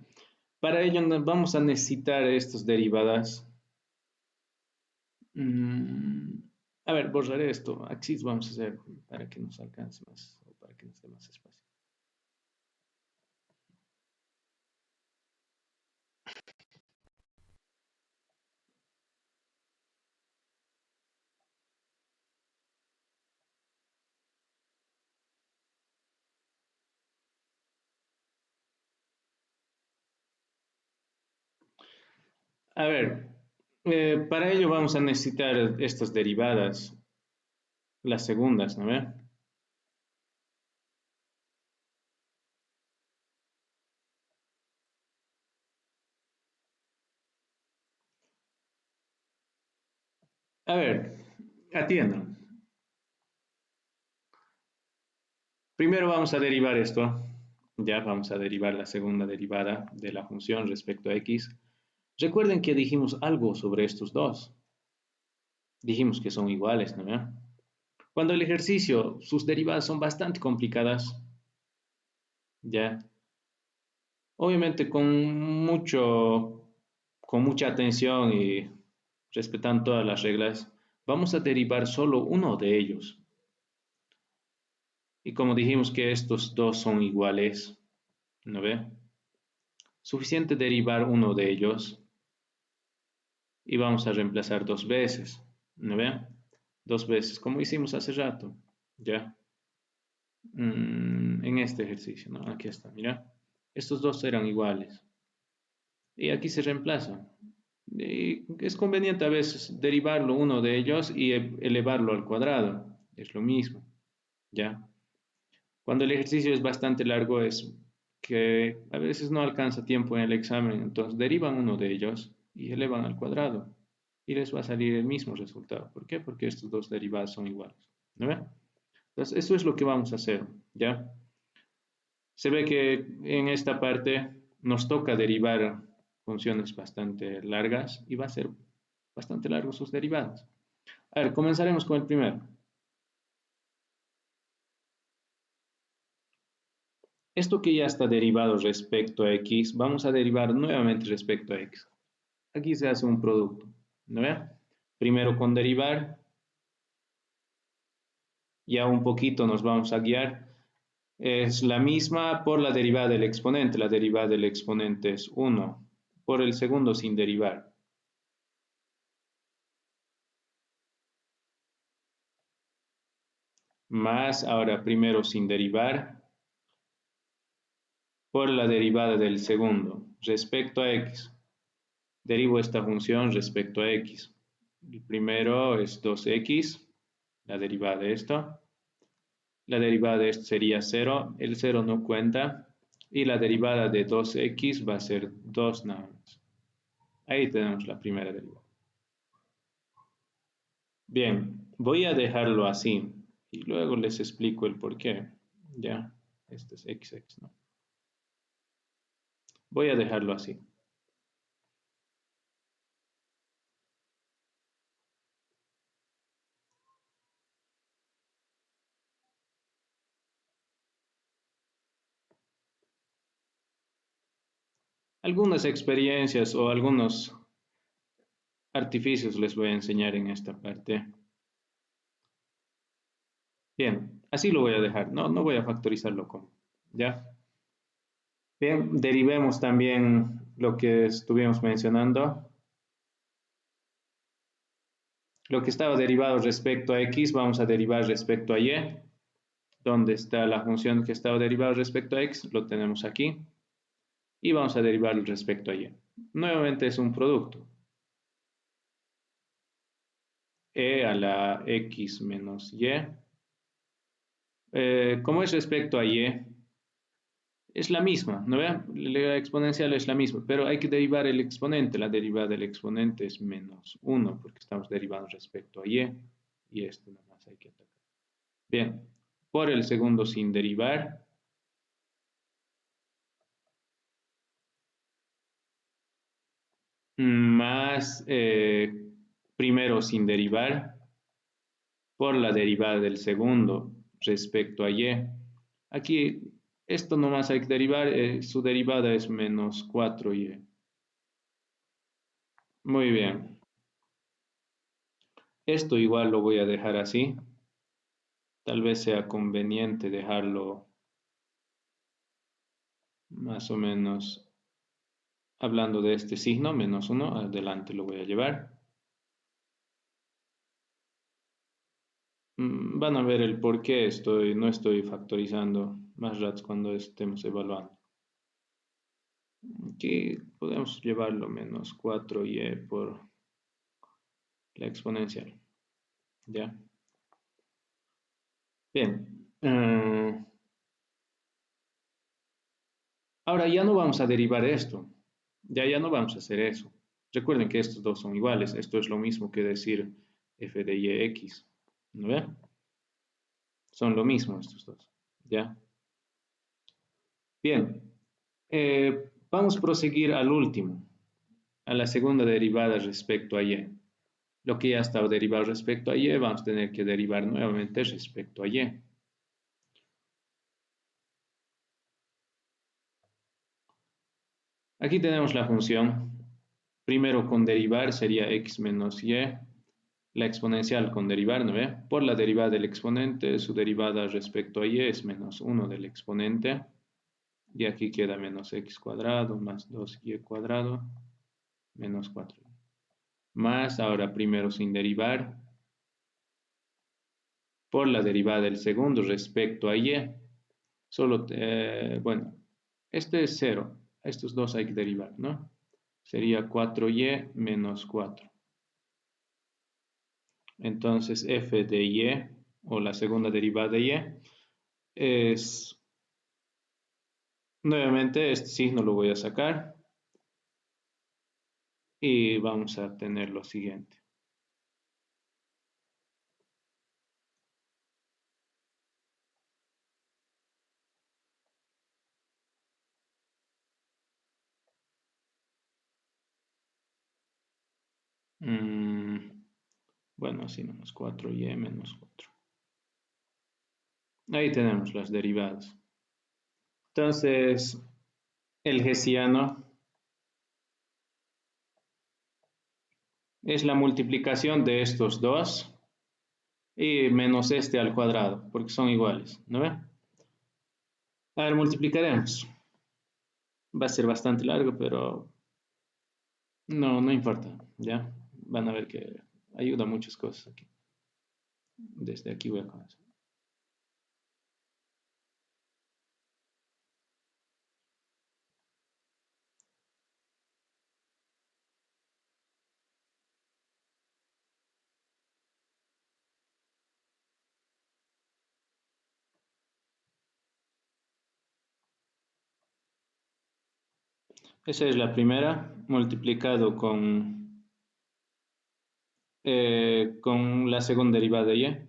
Para ello vamos a necesitar estas derivadas. A ver, borraré esto. Axis vamos a hacer para que nos alcance más, o para que nos dé más espacio. A ver, para ello vamos a necesitar estas derivadas, las segundas, ¿no ve? A ver, atiendan. Primero vamos a derivar esto. Ya vamos a derivar la segunda derivada de la función respecto a x. Recuerden que dijimos algo sobre estos dos. Dijimos que son iguales, ¿no ve? Cuando el ejercicio, sus derivadas son bastante complicadas, ya, obviamente con mucha atención y respetando todas las reglas, vamos a derivar solo uno de ellos. Y como dijimos que estos dos son iguales, ¿no ve? Suficiente derivar uno de ellos y vamos a reemplazar dos veces, ¿no ve? Dos veces, como hicimos hace rato, ¿ya? En este ejercicio, ¿no? Aquí está, mira. Estos dos eran iguales. Y aquí se reemplaza. Y es conveniente a veces derivarlo uno de ellos y elevarlo al cuadrado. Es lo mismo, ¿ya? Cuando el ejercicio es bastante largo es que a veces no alcanza tiempo en el examen, entonces derivan uno de ellos y elevan al cuadrado y les va a salir el mismo resultado. ¿Por qué? Porque estos dos derivados son iguales, ¿no ve? Entonces, eso es lo que vamos a hacer, ¿ya? Se ve que en esta parte nos toca derivar funciones bastante largas y va a ser bastante largo sus derivadas. A ver, comenzaremos con el primero. Esto que ya está derivado respecto a x, vamos a derivar nuevamente respecto a x. Aquí se hace un producto, ¿no ve? Primero con derivar, ya un poquito nos vamos a guiar. Es la misma por la derivada del exponente. La derivada del exponente es 1. Por el segundo sin derivar. Más, ahora primero sin derivar, por la derivada del segundo respecto a x. Derivo esta función respecto a x. El primero es 2x, la derivada de esto. La derivada de esto sería 0, el 0 no cuenta. Y la derivada de 2x va a ser 2 nada más. Ahí tenemos la primera derivada. Bien, voy a dejarlo así y luego les explico el por qué. Ya, este es x, ¿no? Voy a dejarlo así. Algunas experiencias o algunos artificios les voy a enseñar en esta parte. Bien, así lo voy a dejar. No voy a factorizarlo como. ¿Ya? Bien, derivemos también lo que estuvimos mencionando. Lo que estaba derivado respecto a x, vamos a derivar respecto a y. ¿Dónde está la función que estaba derivada respecto a x? Lo tenemos aquí. Y vamos a derivar respecto a y. Nuevamente es un producto. E a la x menos y. Como es respecto a y, es la misma, ¿no ve? La exponencial es la misma, pero hay que derivar el exponente. La derivada del exponente es menos 1, porque estamos derivando respecto a y esto nada más hay que atacar. Bien, por el segundo sin derivar, más primero sin derivar, por la derivada del segundo respecto a y. Aquí, esto nomás hay que derivar, su derivada es menos 4y. Muy bien. Esto igual lo voy a dejar así. Tal vez sea conveniente dejarlo más o menos hablando de este signo, menos 1, adelante lo voy a llevar. Van a ver el por qué no estoy factorizando más ratos cuando estemos evaluando. Aquí podemos llevarlo menos 4y por la exponencial. ¿Ya? Bien. Ahora ya no vamos a derivar esto. Ya no vamos a hacer eso. Recuerden que estos dos son iguales. Esto es lo mismo que decir f de y x. ¿No ve? Son lo mismo estos dos. ¿Ya? Bien. Vamos a proseguir al último, a la segunda derivada respecto a y. Lo que ya estaba derivado respecto a y, vamos a tener que derivar nuevamente respecto a y. Aquí tenemos la función. Primero con derivar sería x menos y. La exponencial con derivar, ¿no ve? Por la derivada del exponente, su derivada respecto a y es menos 1 del exponente. Y aquí queda menos x cuadrado más 2y cuadrado menos 4. Más, ahora primero sin derivar, por la derivada del segundo respecto a y. Solo, bueno, este es 0. Estos dos hay que derivar, ¿no? Sería 4y menos 4. Entonces f de y, o la segunda derivada de y, es, nuevamente este signo lo voy a sacar y vamos a tener lo siguiente. Bueno, así menos 4y menos 4. Ahí tenemos las derivadas. Entonces, el hessiano es la multiplicación de estos dos y menos este al cuadrado, porque son iguales, ¿no ve? A ver, multiplicaremos. Va a ser bastante largo, pero no importa, ¿ya? Van a ver que ayuda muchas cosas aquí. Desde aquí voy a comenzar. Esa es la primera, multiplicado con la segunda derivada de y.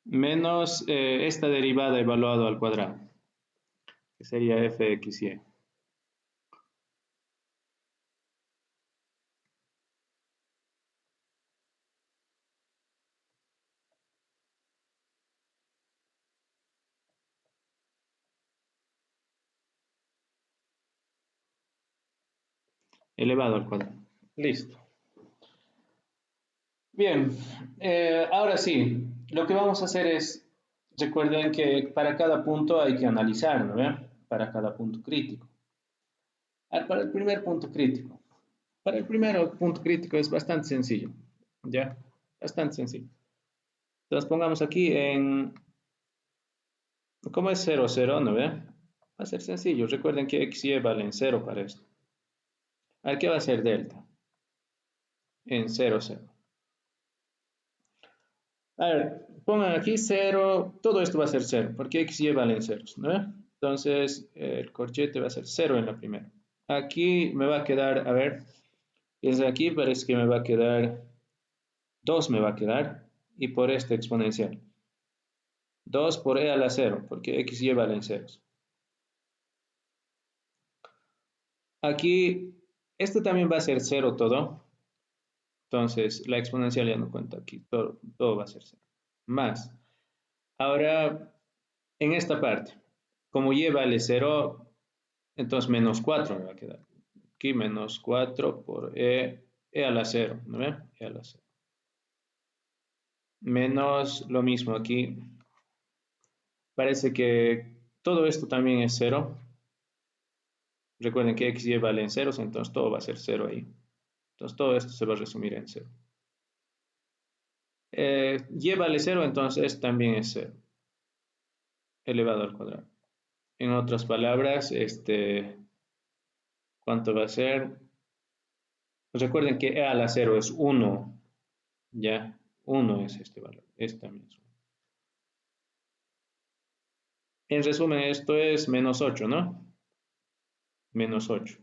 Menos esta derivada evaluado al cuadrado, que sería fxy. Elevado al cuadrado. Listo. Bien, ahora sí, lo que vamos a hacer es, recuerden que para cada punto hay que analizar, ¿no ve? Para cada punto crítico. Para el primer punto crítico. Para el primer punto crítico es bastante sencillo, ¿ya? Bastante sencillo. Entonces pongamos aquí ¿cómo es 0, 0, no ve? Va a ser sencillo. Recuerden que x y valen 0 para esto. A ver, ¿qué va a ser delta? En 0, 0. A ver, pongan aquí 0, todo esto va a ser 0, porque x y valen ceros, ¿no? Entonces, el corchete va a ser 0 en la primera. Aquí me va a quedar, a ver, desde aquí parece que me va a quedar 2 me va a quedar, y por este exponencial. 2 por e a la 0, porque x y valen ceros. Aquí, este también va a ser 0 todo. Entonces, la exponencial ya no cuenta aquí, todo va a ser 0. Más. Ahora, en esta parte, como y vale 0, entonces menos 4 me va a quedar. Aquí menos 4 por e a la 0, ¿no ve? E a la 0. Menos lo mismo aquí. Parece que todo esto también es 0. Recuerden que x y valen ceros, entonces todo va a ser 0 ahí. Entonces todo esto se va a resumir en 0. Y vale 0, entonces también es 0 elevado al cuadrado. En otras palabras, ¿cuánto va a ser? Recuerden que e a la 0 es 1, ¿ya? 1 es este valor, este también es 1. En resumen, esto es menos 8, ¿no? Menos 8.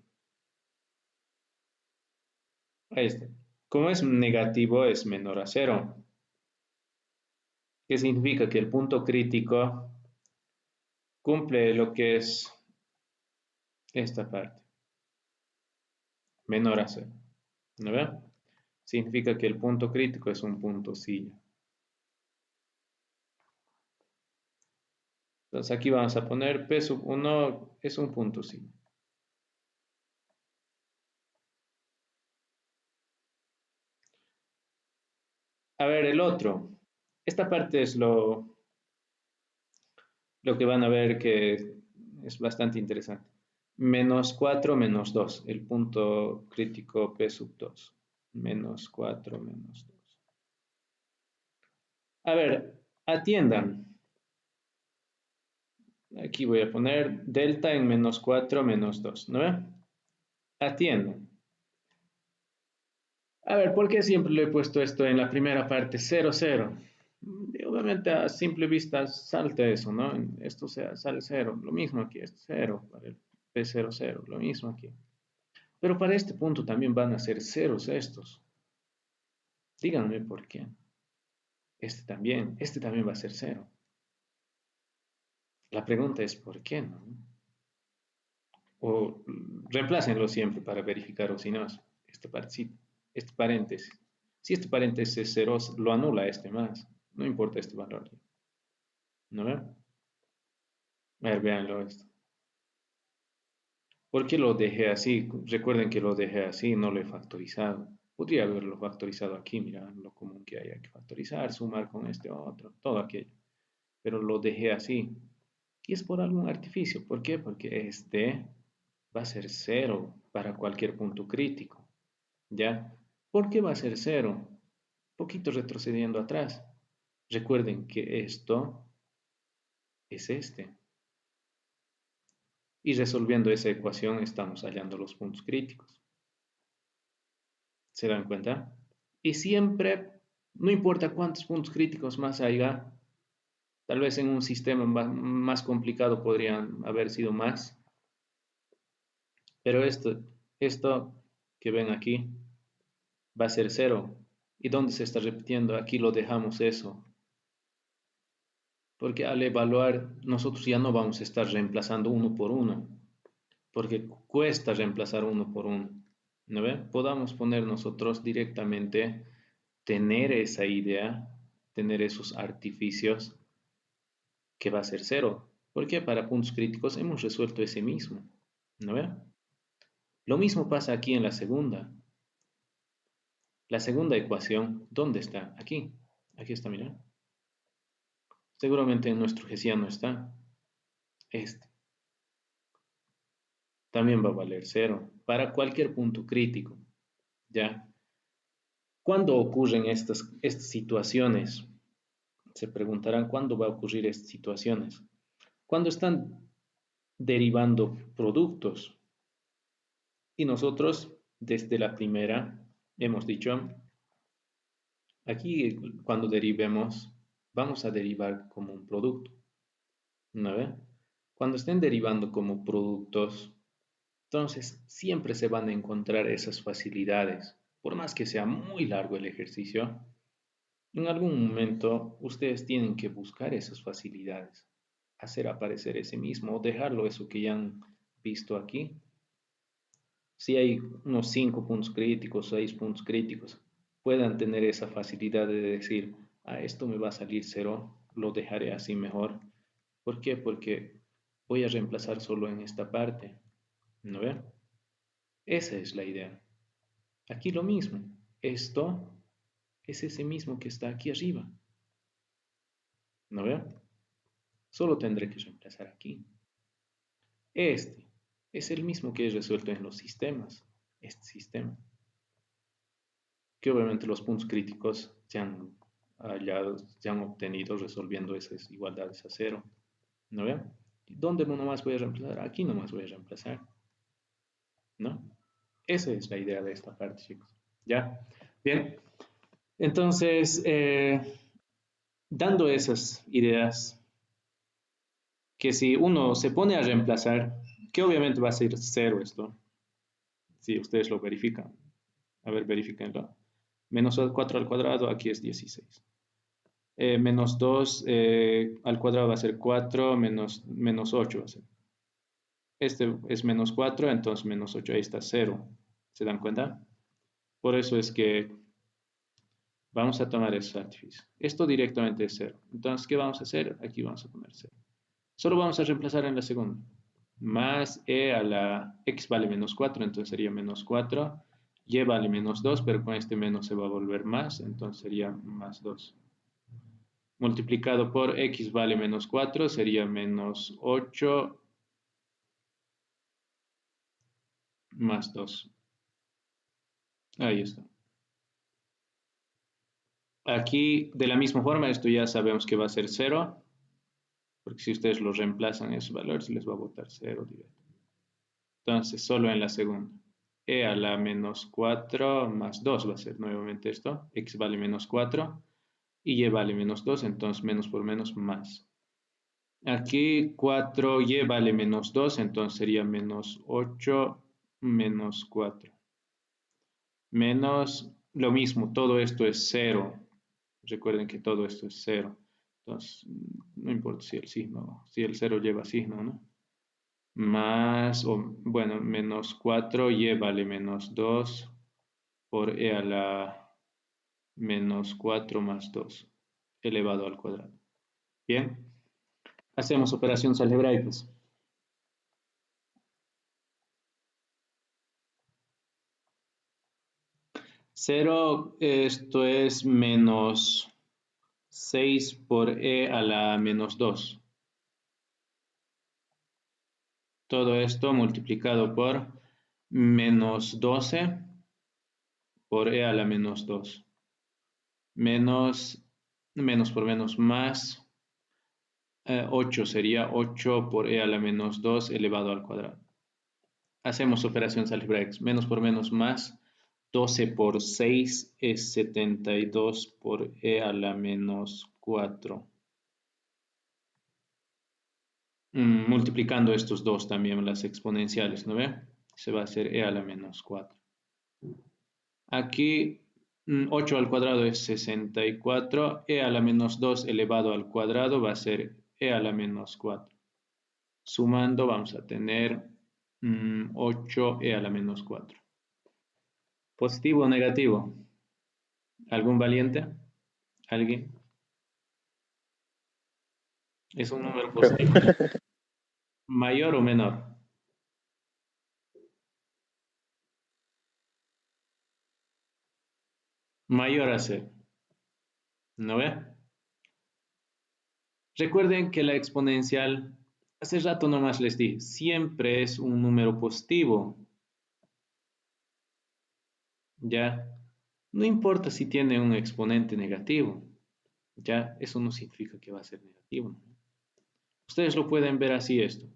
Ahí está. Como es negativo, es menor a 0. ¿Qué significa? Que el punto crítico cumple lo que es esta parte, menor a 0. ¿No ve? Significa que el punto crítico es un punto silla. Entonces aquí vamos a poner P sub 1 es un punto silla. A ver, el otro. Esta parte es lo que van a ver que es bastante interesante. Menos 4 menos 2, el punto crítico P sub 2. Menos 4 menos 2. A ver, atiendan. Aquí voy a poner delta en menos 4 menos 2, ¿no ve? Atiendan. A ver, ¿por qué siempre le he puesto esto en la primera parte 0, 0? Y obviamente a simple vista salta eso, ¿no? Esto sale 0, lo mismo aquí, es 0 para el P0, 0, lo mismo aquí. Pero para este punto también van a ser ceros estos. Díganme por qué. Este también va a ser 0. La pregunta es ¿por qué no? O reemplácenlo siempre para verificar o si no, este paréntesis. Si este paréntesis es 0, lo anula este más. No importa este valor. ¿No ve? A ver, véanlo esto. ¿Por qué lo dejé así? Recuerden que lo dejé así, no lo he factorizado. Podría haberlo factorizado aquí, mira, lo común que hay que factorizar, sumar con este otro, todo aquello. Pero lo dejé así. Y es por algún artificio. ¿Por qué? Porque este va a ser 0 para cualquier punto crítico. ¿Ya? ¿Por qué va a ser 0? Poquito retrocediendo atrás. Recuerden que esto es este. Y resolviendo esa ecuación estamos hallando los puntos críticos. ¿Se dan cuenta? Y siempre, no importa cuántos puntos críticos más haya, tal vez en un sistema más complicado podrían haber sido más, pero esto que ven aquí va a ser 0. ¿Y dónde se está repitiendo? Aquí lo dejamos eso. Porque al evaluar, nosotros ya no vamos a estar reemplazando uno por uno, porque cuesta reemplazar uno por uno. ¿No ve? Podamos poner nosotros directamente, tener esa idea, tener esos artificios que va a ser 0. Porque para puntos críticos hemos resuelto ese mismo. ¿No ve? Lo mismo pasa aquí en la segunda. La segunda ecuación, ¿dónde está? Aquí. Aquí está, mira. Seguramente en nuestro hessiano está. Este. También va a valer 0 para cualquier punto crítico. ¿Ya? ¿Cuándo ocurren estas situaciones? Se preguntarán cuándo va a ocurrir estas situaciones. Cuando están derivando productos. Y nosotros, desde la primera, hemos dicho, aquí cuando derivemos, vamos a derivar como un producto. ¿No ve? Cuando estén derivando como productos, entonces siempre se van a encontrar esas facilidades. Por más que sea muy largo el ejercicio, en algún momento ustedes tienen que buscar esas facilidades, hacer aparecer ese mismo o dejarlo eso que ya han visto aquí. Si hay unos 5 puntos críticos, 6 puntos críticos, puedan tener esa facilidad de decir, esto me va a salir 0, lo dejaré así mejor. ¿Por qué? Porque voy a reemplazar solo en esta parte. ¿No ve? Esa es la idea. Aquí lo mismo. Esto es ese mismo que está aquí arriba. ¿No ve? Solo tendré que reemplazar aquí. Este. es el mismo que he resuelto en los sistemas, este sistema, que obviamente los puntos críticos se han hallado, se han obtenido resolviendo esas igualdades a cero. ¿No ven? ¿Dónde nomás voy a reemplazar? Aquí nomás voy a reemplazar. ¿No? Esa es la idea de esta parte, chicos. ¿Ya? Bien. Entonces, dando esas ideas, que si uno se pone a reemplazar, que obviamente va a ser cero esto, si ustedes lo verifican. A ver, verifíquenlo. Menos 4 al cuadrado, aquí es 16. Menos 2 al cuadrado va a ser 4, menos 8 va a ser. Este es menos 4, entonces menos 8, ahí está 0. ¿Se dan cuenta? Por eso es que vamos a tomar ese artificio. Esto directamente es 0. Entonces, ¿qué vamos a hacer? Aquí vamos a poner 0. Solo vamos a reemplazar en la segunda. Más e a la x vale menos 4, entonces sería menos 4. Y vale menos 2, pero con este menos se va a volver más, entonces sería más 2. Multiplicado por x vale menos 4, sería menos 8 más 2. Ahí está. Aquí, de la misma forma, esto ya sabemos que va a ser 0, porque si ustedes lo reemplazan esos valores, les va a botar 0 directo. Entonces, solo en la segunda. E a la menos 4 más 2 va a ser nuevamente esto. X vale menos 4 y Y vale menos 2, entonces menos por menos más. Aquí 4Y vale menos 2, entonces sería menos 8 menos 4. Menos lo mismo, todo esto es 0. Recuerden que todo esto es 0. Entonces, no importa si el signo, si el 0 lleva signo, ¿no? Más, o bueno, menos 4y vale menos 2 por e a la menos 4 más 2 elevado al cuadrado. Bien, hacemos operaciones algebraicas. Cero, esto es menos 6 por e a la menos 2. Todo esto multiplicado por menos 12 por e a la menos 2. Menos, menos por menos más 8 sería 8 por e a la menos 2 elevado al cuadrado. Hacemos operaciones algebraicas. Menos por menos más 12 por 6 es 72 por e a la menos 4. Multiplicando estos dos también, las exponenciales, ¿no ve? Se va a hacer e a la menos 4. Aquí 8 al cuadrado es 64, e a la menos 2 elevado al cuadrado va a ser e a la menos 4. Sumando vamos a tener 8e a la menos 4. ¿Positivo o negativo? ¿Algún valiente? ¿Alguien? Es un número positivo. ¿Mayor o menor? Mayor a cero. ¿No ve? Recuerden que la exponencial, hace rato nomás les dije, siempre es un número positivo. ¿Ya? No importa si tiene un exponente negativo. ¿Ya? Eso no significa que va a ser negativo, ¿no? Ustedes lo pueden ver así esto.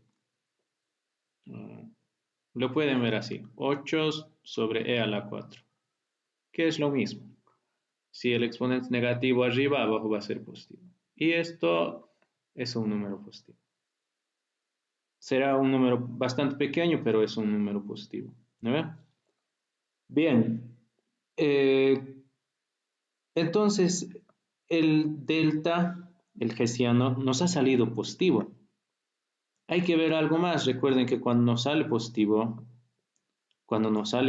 Lo pueden ver así. 8 sobre e a la 4. Que es lo mismo. Si el exponente negativo arriba, abajo va a ser positivo. Y esto es un número positivo. Será un número bastante pequeño, pero es un número positivo. ¿No ve? Bien. Entonces, el delta, el hessiano, nos ha salido positivo. Hay que ver algo más. Recuerden que cuando nos sale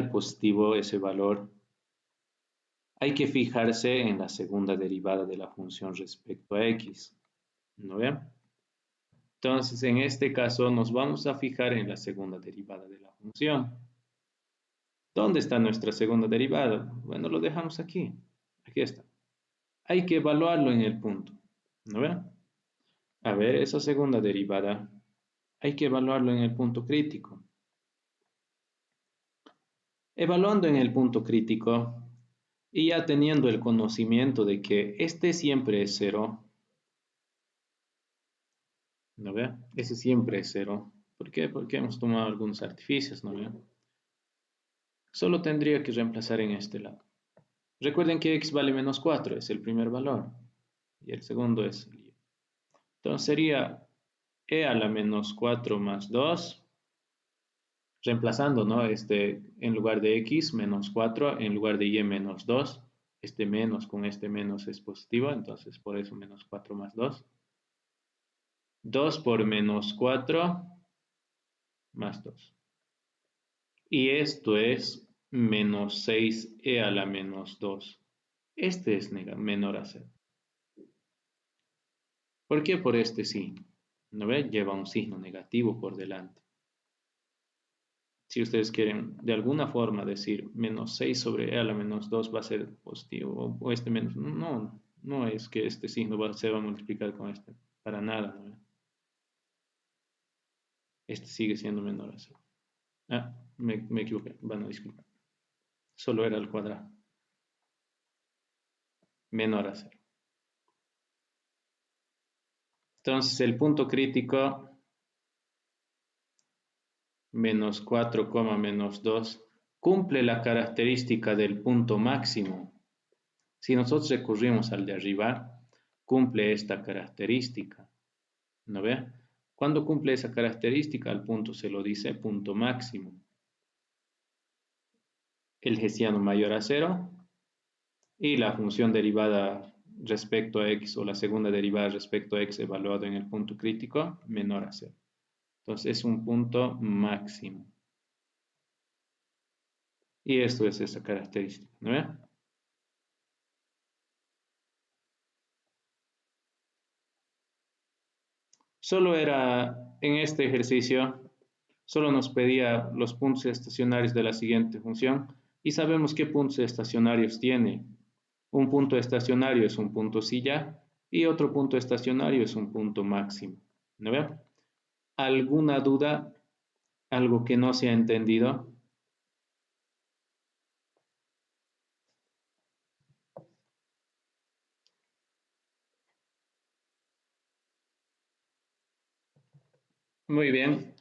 positivo ese valor, hay que fijarse en la segunda derivada de la función respecto a x. ¿No ven? Entonces, en este caso, nos vamos a fijar en la segunda derivada de la función. ¿Dónde está nuestra segunda derivada? Bueno, lo dejamos aquí. Aquí está. Hay que evaluarlo en el punto. ¿No ven? A ver, esa segunda derivada hay que evaluarlo en el punto crítico. Evaluando en el punto crítico y ya teniendo el conocimiento de que este siempre es cero, ¿no ve? Ese siempre es cero. ¿Por qué? Porque hemos tomado algunos artificios, ¿no ve? Solo tendría que reemplazar en este lado. Recuerden que x vale menos 4, es el primer valor. Y el segundo es el y. Entonces sería e a la menos 4 más 2, reemplazando, ¿no? En lugar de x menos 4, en lugar de y menos 2. Este menos con este menos es positivo, entonces por eso menos 4 más 2. 2 por menos 4 más 2. Y esto es menos 6e a la menos 2. Este es menor a 0. ¿Por qué por este sí? ¿No ve? Lleva un signo negativo por delante. Si ustedes quieren de alguna forma decir menos 6 sobre e a la menos 2 va a ser positivo o este menos, no, no es que este signo se va a multiplicar con este, para nada, ¿no ve? Este sigue siendo menor a 0. Ah, me equivoqué, van a disculpar. Solo era al cuadrado. Menor a 0. Entonces el punto crítico menos 4, menos 2 cumple la característica del punto máximo. Si nosotros recurrimos al de arriba, cumple esta característica. ¿No ve? ¿Cuándo cumple esa característica? Al punto se lo dice punto máximo. El hessiano mayor a 0 y la función derivada respecto a x o la segunda derivada respecto a x evaluado en el punto crítico menor a 0. Entonces es un punto máximo. Y esto es esa característica, ¿no ve? Solo era en este ejercicio, solo nos pedía los puntos estacionarios de la siguiente función y sabemos qué puntos estacionarios tiene. Un punto estacionario es un punto silla y otro punto estacionario es un punto máximo. ¿No ve? ¿Alguna duda? ¿Algo que no se ha entendido? Muy bien.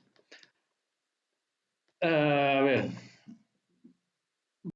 A ver.